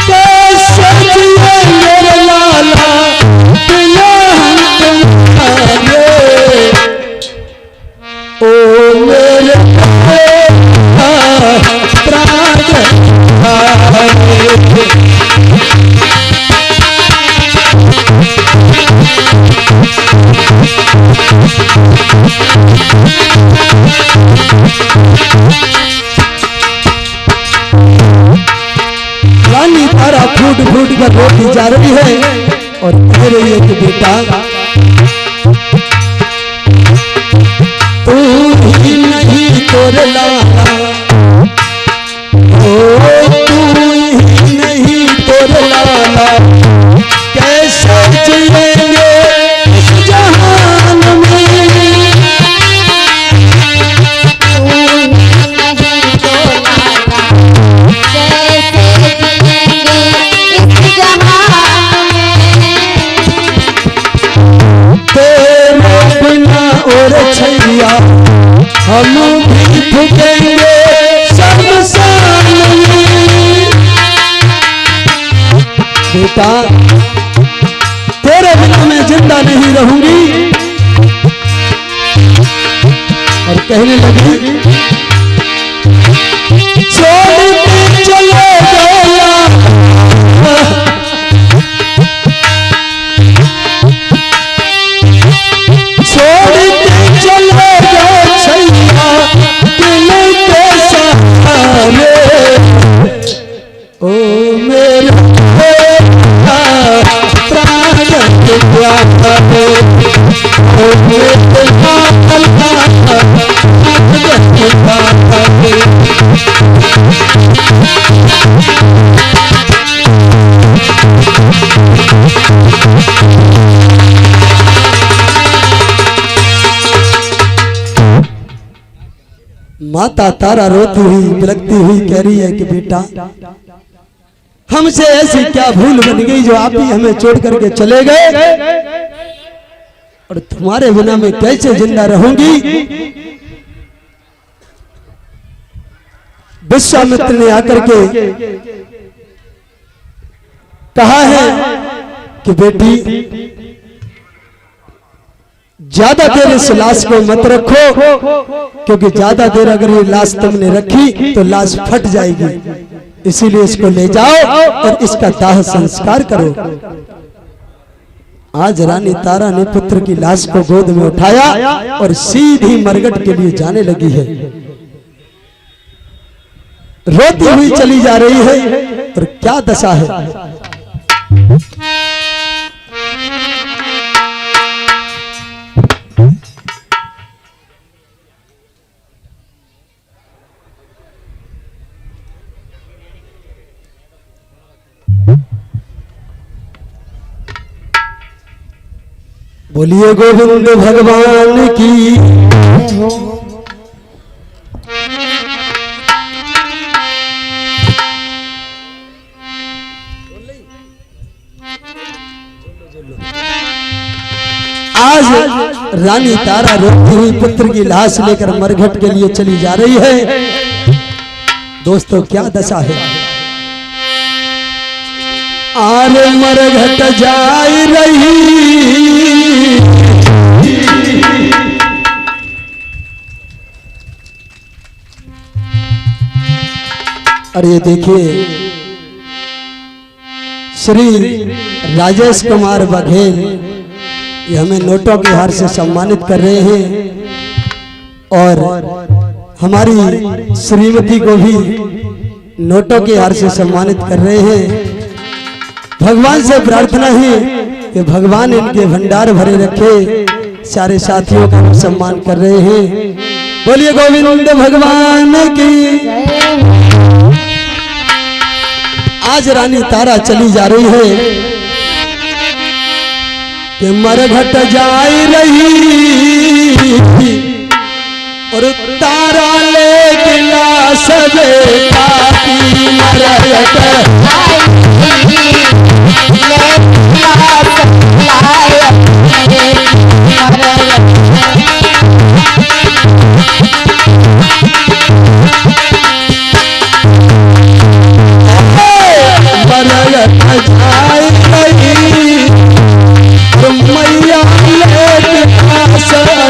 कैसे जिए मेरे लाला बिना हम तुम्हारे। ओ मेरे प्राण रानी तारा फूट फूट कर रोती जा रही है और कह रही है कि बेटा, तू ही नहीं तोरे लाला, ओ तू ही नहीं तोरे लाला, कैसे जिएंगे इस जहान में। छैया हम भी फूकेंगे शमशान में। बेटा, तेरे बिना मैं जिंदा नहीं रहूंगी। और कहने लगी, छोड़ के चले गया, छोड़ के चले गए छैया दिल के सहारे। ओ मेरे प्राण के प्यारे, ओ मेरे माता तारा रोती हुई बिलखती हुई कह रही है कि बेटा, हमसे ऐसी क्या भूल बन गई जो आप ही हमें छोड़ करके चले गए, और तुम्हारे बिना मैं कैसे जिंदा रहूंगी। विश्वामित्र ने आकर के कहा है कि बेटी, ज्यादा देर इस लाश को मत रखो, क्योंकि ज्यादा देर अगर ये लाश तुमने रखी तो लाश फट जाएगी, इसीलिए इसको ले जाओ और इसका दाह संस्कार करो। आज रानी तारा ने पुत्र की लाश को गोद में उठाया और सीधी मरघट के लिए जाने लगी है। रोती हुई चली जा रही है और क्या दशा है। बोलिए गोविंद भगवान की। आज रानी तारा रोती हुई पुत्र की लाश लेकर मरघट के लिए चली जा रही है। दोस्तों क्या दशा है। आरे मरघट जाई रही, और ये देखिए श्री राजेश कुमार बघेल ये हमें नोटों के हार से सम्मानित कर रहे हैं और हमारी श्रीमती को भी नोटों के हार से सम्मानित कर रहे हैं। भगवान से प्रार्थना है कि भगवान इनके भंडार भरे रखे। सारे साथियों का सम्मान कर रहे हैं। बोलिए गोविंद भगवान की। आज रानी तारा चली जा रही है कि मरघट जाई रही और तारा ले लाश बेटी मरघट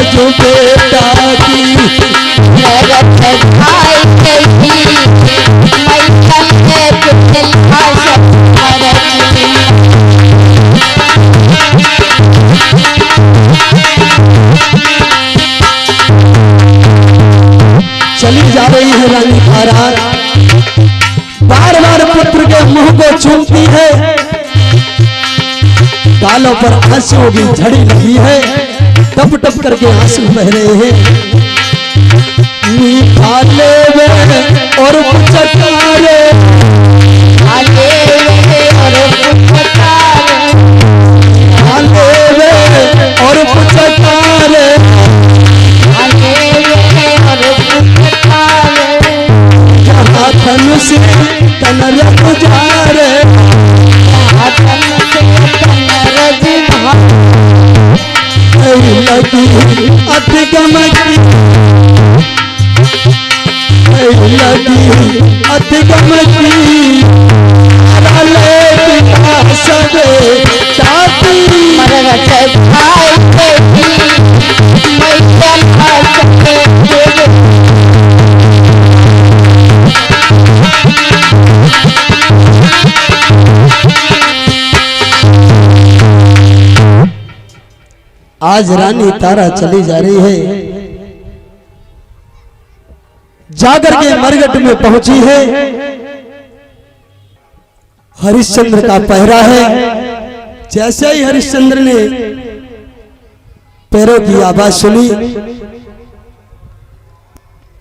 जो बेटा की चली जा रही है रानी तारा। बार बार पुत्र के मुंह को चूमती है। गालों पर आंसुओं की झड़ी लगी है। टप टप करके आंसू बह रहे हैं। मीठा लेवे और पुचकारे, और पुचकारे धनुष से तनर गुजारे। लगी अधिगम की, लगी अधिगम की सबे ताती आज रानी तारा चली जा रही है। जागर के मरघट में पहुंची है। हरिश्चंद्र का पहरा है। जैसे ही हरिश्चंद्र ने पैरों की आवाज सुनी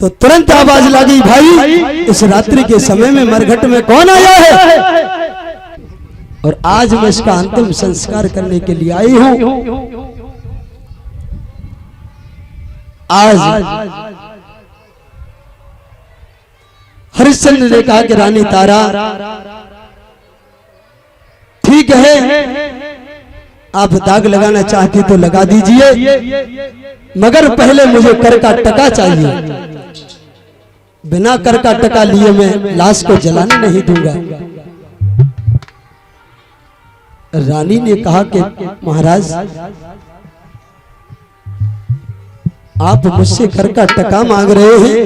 तो तुरंत आवाज लगी, भाई इस रात्रि के समय में मरघट में कौन आया है? और आज मैं इसका अंतिम संस्कार करने के लिए आई हूं। आज हरिश्चंद्र ने कहा कि रानी तारा ठीक है, आप दाग लगाना चाहती तो लगा दीजिए, मगर पहले मुझे कर का टका चाहिए। बिना कर का टका लिए मैं लाश को जलाने नहीं दूंगा। रानी ने कहा कि महाराज आप मुझसे कर का टका मांग रहे हैं,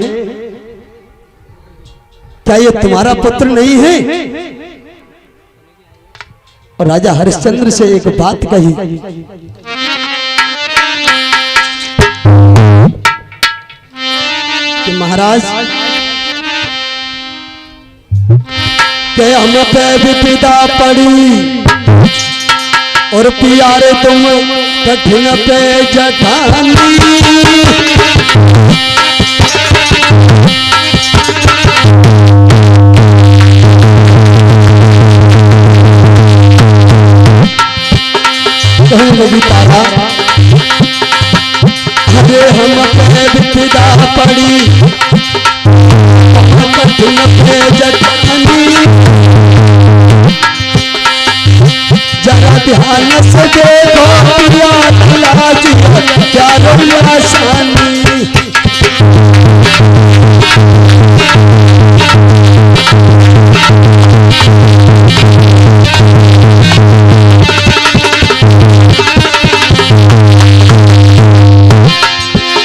क्या ये तुम्हारा पुत्र नहीं है? और राजा हरिश्चंद्र से एक बात कही कि महाराज के हम पे विपदा पड़ी और प्यारे तुम कठिन पे जठानी। कहने लगी तारा अरे हम पे विपदा पड़ी कठिन पे जठानी। जरा ध्यान से देखो क्या आसानी।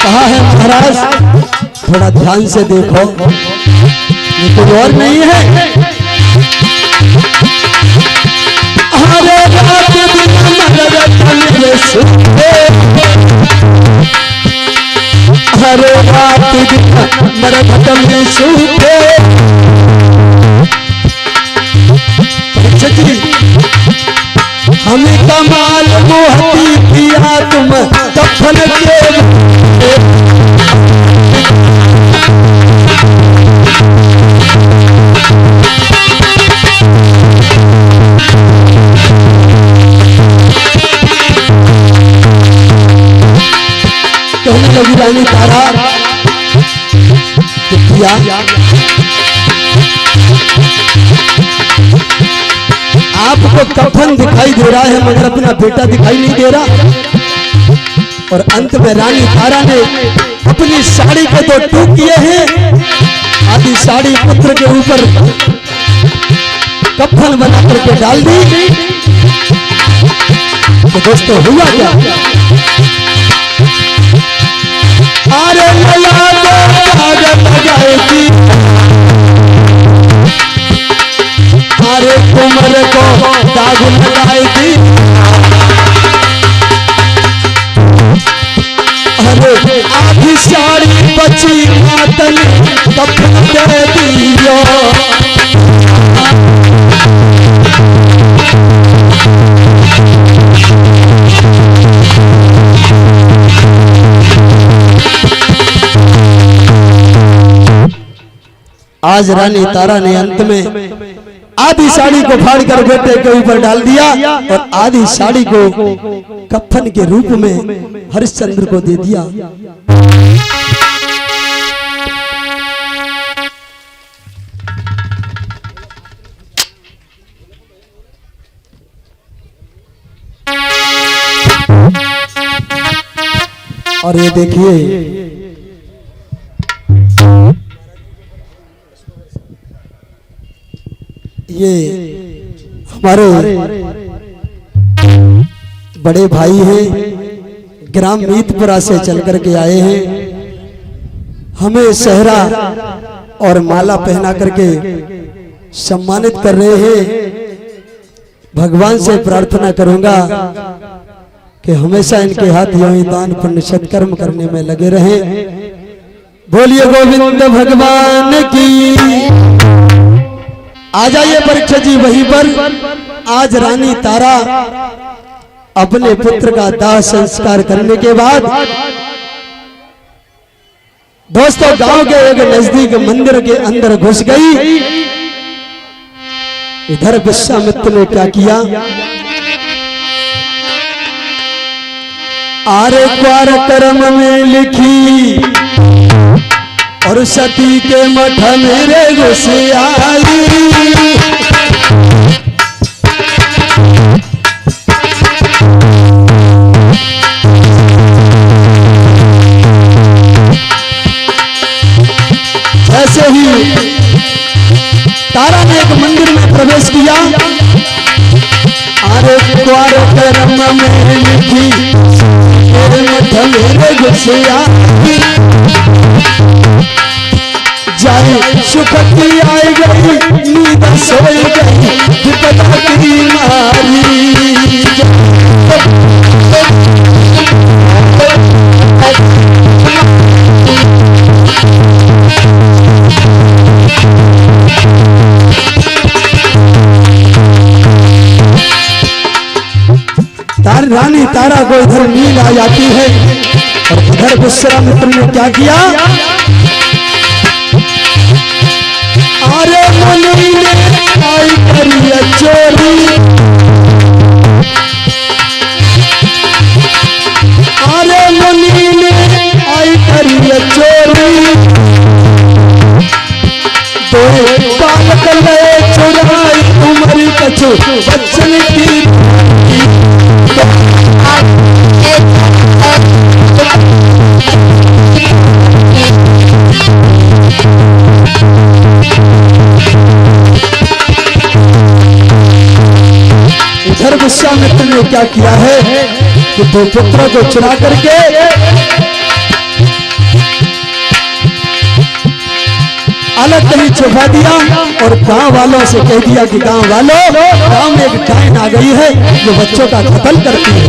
कहा है महाराज थोड़ा ध्यान से देखो, ये कुछ और नहीं है। हरे रात दिन मरघट में सूखे, हरे रात दिन मरघट में सूखे। हमें कमाल मोहती किया तुम कफन के। कहने लगी रानी तारा किया आपको कफन दिखाई दे रहा है मगर अपना बेटा दिखाई नहीं दे रहा। और अंत में रानी तारा ने अपनी साड़ी के दो टूक किए हैं, आधी साड़ी पुत्र के ऊपर कफन बना करके डाल दी। तो दोस्तों हुआ क्या, अरे लला लगाएगी, अरे कुमर को दाग लगाएगी। अरे आधी साड़ी बची मातन कफन दे दियो। आज रानी तारा ने अंत में आधी साड़ी को फाड़कर बेटे के ऊपर डाल दिया और आधी साड़ी को कफन के रूप में हरिश्चंद्र को दे दिया। और ये देखिए ये हमारे बड़े भाई हैं, ग्राम मीतपुरा से चल करके आए हैं। हमें सेहरा और माला पहना करके सम्मानित कर रहे हैं। भगवान से प्रार्थना करूंगा कि हमेशा इनके हाथ यूं ही दान पुण्य सत्कर्म करने में लगे रहें। बोलिए गोविंद भगवान की। आ जाइए परीक्षा जी वहीं पर। आज रानी तारा अपने पुत्र का दाह संस्कार करने के बाद दोस्तों गांव के एक नजदीक मंदिर के अंदर घुस गई। इधर विश्वामित्र ने क्या किया, आरे क्वार कर्म में लिखी और सती के मठ मेरे घुस आई। ऐसे ही तारा ने एक मंदिर में प्रवेश किया। आरे क्वार कर्म में लिखी मठ मेरे घुस आई। जाए सुख की आई गई नींद सोई गई विपदा की मारी। और रानी तारा को इधर नींद आ जाती है और इधर विश्वामित्र ने क्या किया, अरे मुनि ने आई करिए चोरी, अरे मुनि ने आई करिए चोरी, तो बालक ले चुराई उमर कछु बच्चन की, इधर विश्वामित्र ने क्या किया है कि दो पुत्रों को चुरा करके अलग कहीं छुपा दिया और गांव वालों से कह दिया कि गांव वालों, गांव में एक डायन आ गई है जो बच्चों का कत्ल करती है।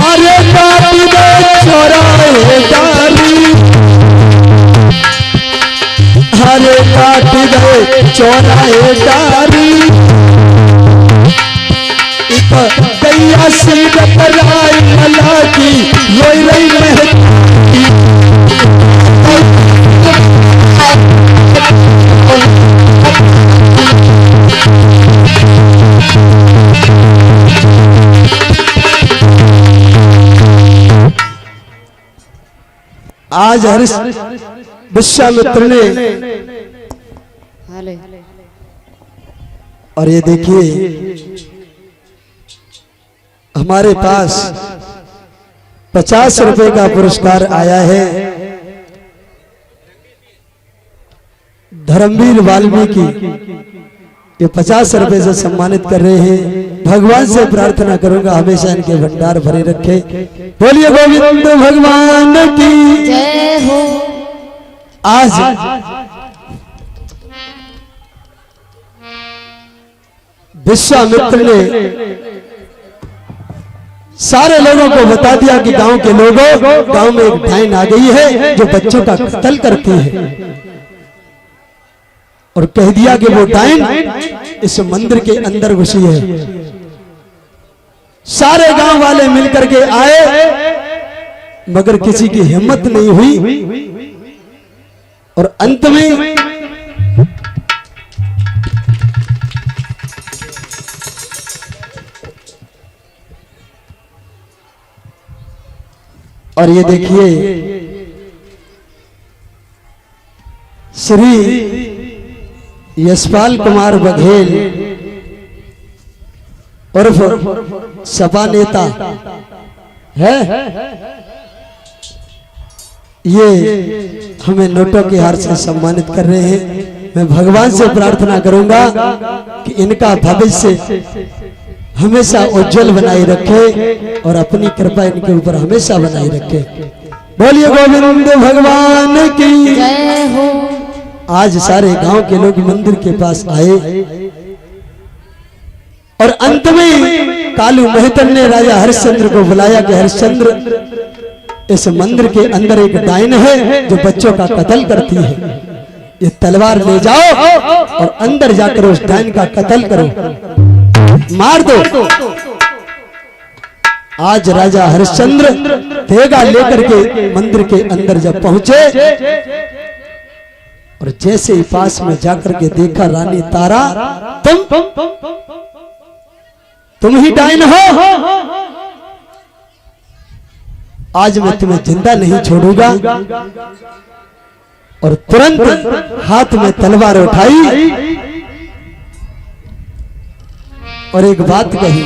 अरे काटी दे चौराहे डाली, अरे काटी दे चौराहे डाली, एक गैया सी टकराई भला की रोई रही महती, आज हर्ष विश्वामित्र ने, और ये देखिए हमारे पास 50 रुपए का पुरस्कार आया है। धर्मवीर वाल्मीकि ये 50 रुपए से सम्मानित कर रहे हैं। भगवान से प्रार्थना करूंगा हमेशा इनके भंडार भरे रखे। बोलिए गोविंद भगवान की जय हो। आज विश्वामित्र ने सारे लोगों को बता दिया कि गांव के लोगों, गांव में एक डायन आ गई है जो बच्चों का कत्ल करती है, और कह दिया कि वो डायन इस मंदिर के अंदर घुसी है। सारे गांव वाले मिलकर के आए मगर किसी की हिम्मत नहीं हुई, और अंत में और ये देखिए श्री यशपाल कुमार बघेल उर्फ सपा नेता है, ये हमें नोटों के हार से सम्मानित कर रहे हैं। मैं भगवान से प्रार्थना करूंगा कि इनका भविष्य हमेशा उज्जवल बनाए रखे और अपनी कृपा इनके ऊपर हमेशा बनाए रखे। बोलिए गोविंद भगवान की जय हो। आज सारे गांव के लोग मंदिर के पास आए और अंत में कालू मेहतर ने राजा हरिश्चंद्र को बुलाया कि हरिश्चंद्र इस मंदिर के अंदर एक डायन है जो बच्चों का कत्ल करती है, ये तलवार ले जाओ और अंदर जाकर उस डायन का कत्ल करो, मार दो। आज राजा हरिश्चंद्र तेगा लेकर के मंदिर के अंदर जब पहुंचे और जैसे ही पास में जाकर के देखा रानी तारा, तुम ही डायन हो, आज मैं तुम्हें जिंदा नहीं छोड़ूंगा। और तुरंत हाथ में तलवार उठाई और एक बात कही,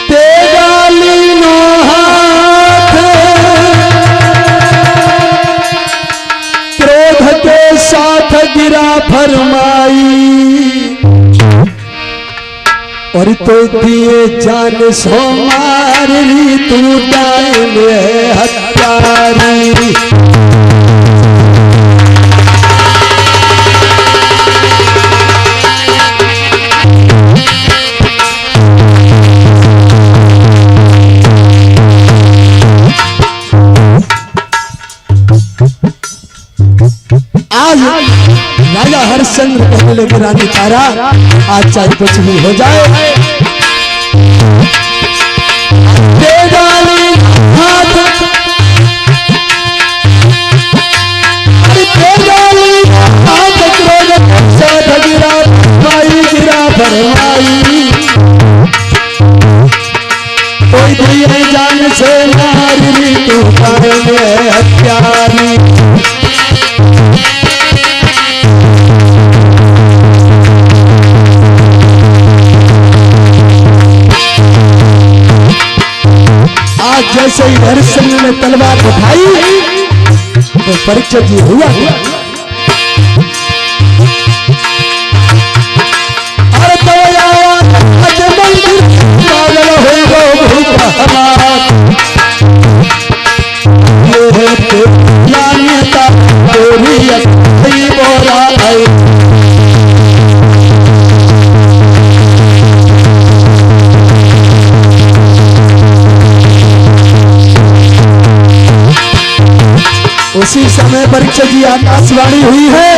तेगा लीनो हाथ क्रोध के साथ गिरा फरमाई, और तो दिए जान सो मारी तू डायन हत्यारी। आज राजा राजा हरिश्चंद्र कहने लगे रानी तारा आज चाहे कुछ भी हो जाए, दे डाली हाथ, दे डाली हाथ, क्रोध साध गिरा माई, गिरा फरमाई, कोई दिए जान से नारी तू करेंगे हत्यारी। आज जैसे ही हरिश्चंद्र ने तलवार उठाई तो परीक्षित जी हुआ, अरे तो पागल हो गो ये है लानियता तेरी बोरा है। उसी समय परीक्षा जी आकाशवाणी हुई है,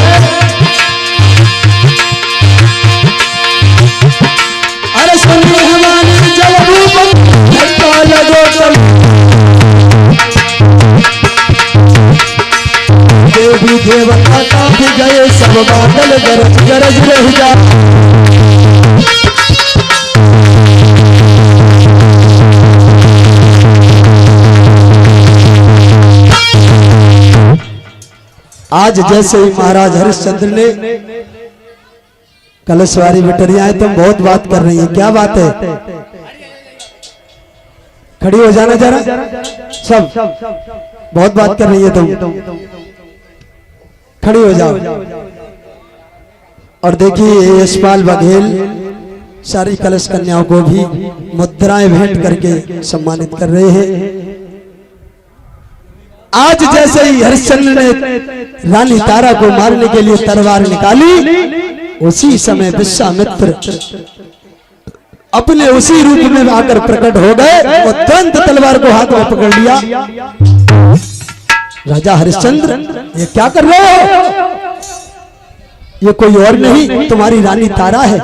अरे सुनिए हमारी जल रूप लगो चल, देवी देवता काफी गए सब बादल गरज गरज रह जा। आज जैसे ही महाराज हरिश्चंद्र ने कलशवारी बिटरियाएं तुम बहुत बात कर रही है, क्या बात है, खड़ी हो जाना जरा, सब बहुत बात कर रही है तुम, खड़ी हो जाओ। और देखिए यशपाल बघेल सारी कलश कन्याओं को भी मुद्राएं भेंट करके सम्मानित कर रहे हैं। आज जैसे ही हरिश्चंद्र ने रानी तारा को मारने के लिए तलवार निकाली, उसी समय विश्वामित्र अपने उसी रूप में आकर प्रकट हो गए और तुरंत तलवार को हाथ में पकड़ लिया। राजा हरिश्चंद्र ये क्या कर रहे हो, ये कोई और नहीं तुम्हारी रानी तारा है।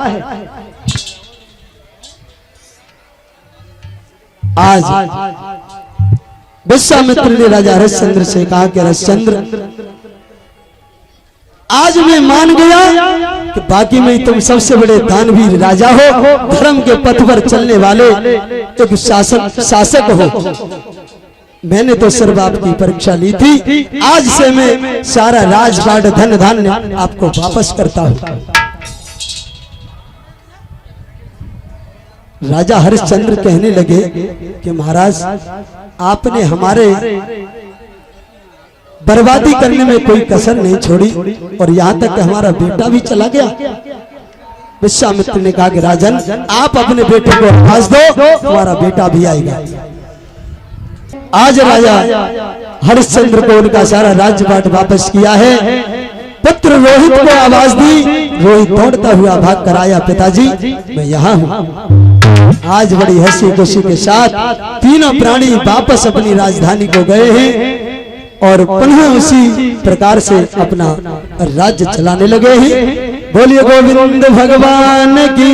आज विश्वामित्र ने राजा हरिश्चंद्र से कहा कि हरिश्चंद्र आज मैं मान गया कि बाकी में तुम सबसे बड़े दानवीर राजा हो, धर्म के पथ पर चलने वाले एक शासक हो। मैंने तो सिर्फ आपकी परीक्षा ली थी, आज से मैं सारा राजपाट धन धान्य आपको वापस करता हूं। राजा हरिश्चंद्र कहने लगे कि महाराज आपने हमारे बर्बादी करने में कोई कसर नहीं छोड़ी और यहाँ तक कि हमारा बेटा भी चला गया। विश्वामित्र ने कहा कि राजन आप अपने बेटे को आवाज दो, तुम्हारा बेटा भी आएगा। आज राजा हरिश्चंद्र को उनका सारा राज्यपाट वापस किया है। पुत्र रोहित को आवाज दी, रोहित दौड़ता हुआ भाग कर आया, पिताजी मैं यहाँ हूँ। आज बड़ी हंसी खुशी के साथ तीनों प्राणी वापस अपनी राजधानी को गए हैं और पुनः उसी प्रकार से अपना राज्य चलाने लगे हैं। बोलिए गोविंद भगवान की।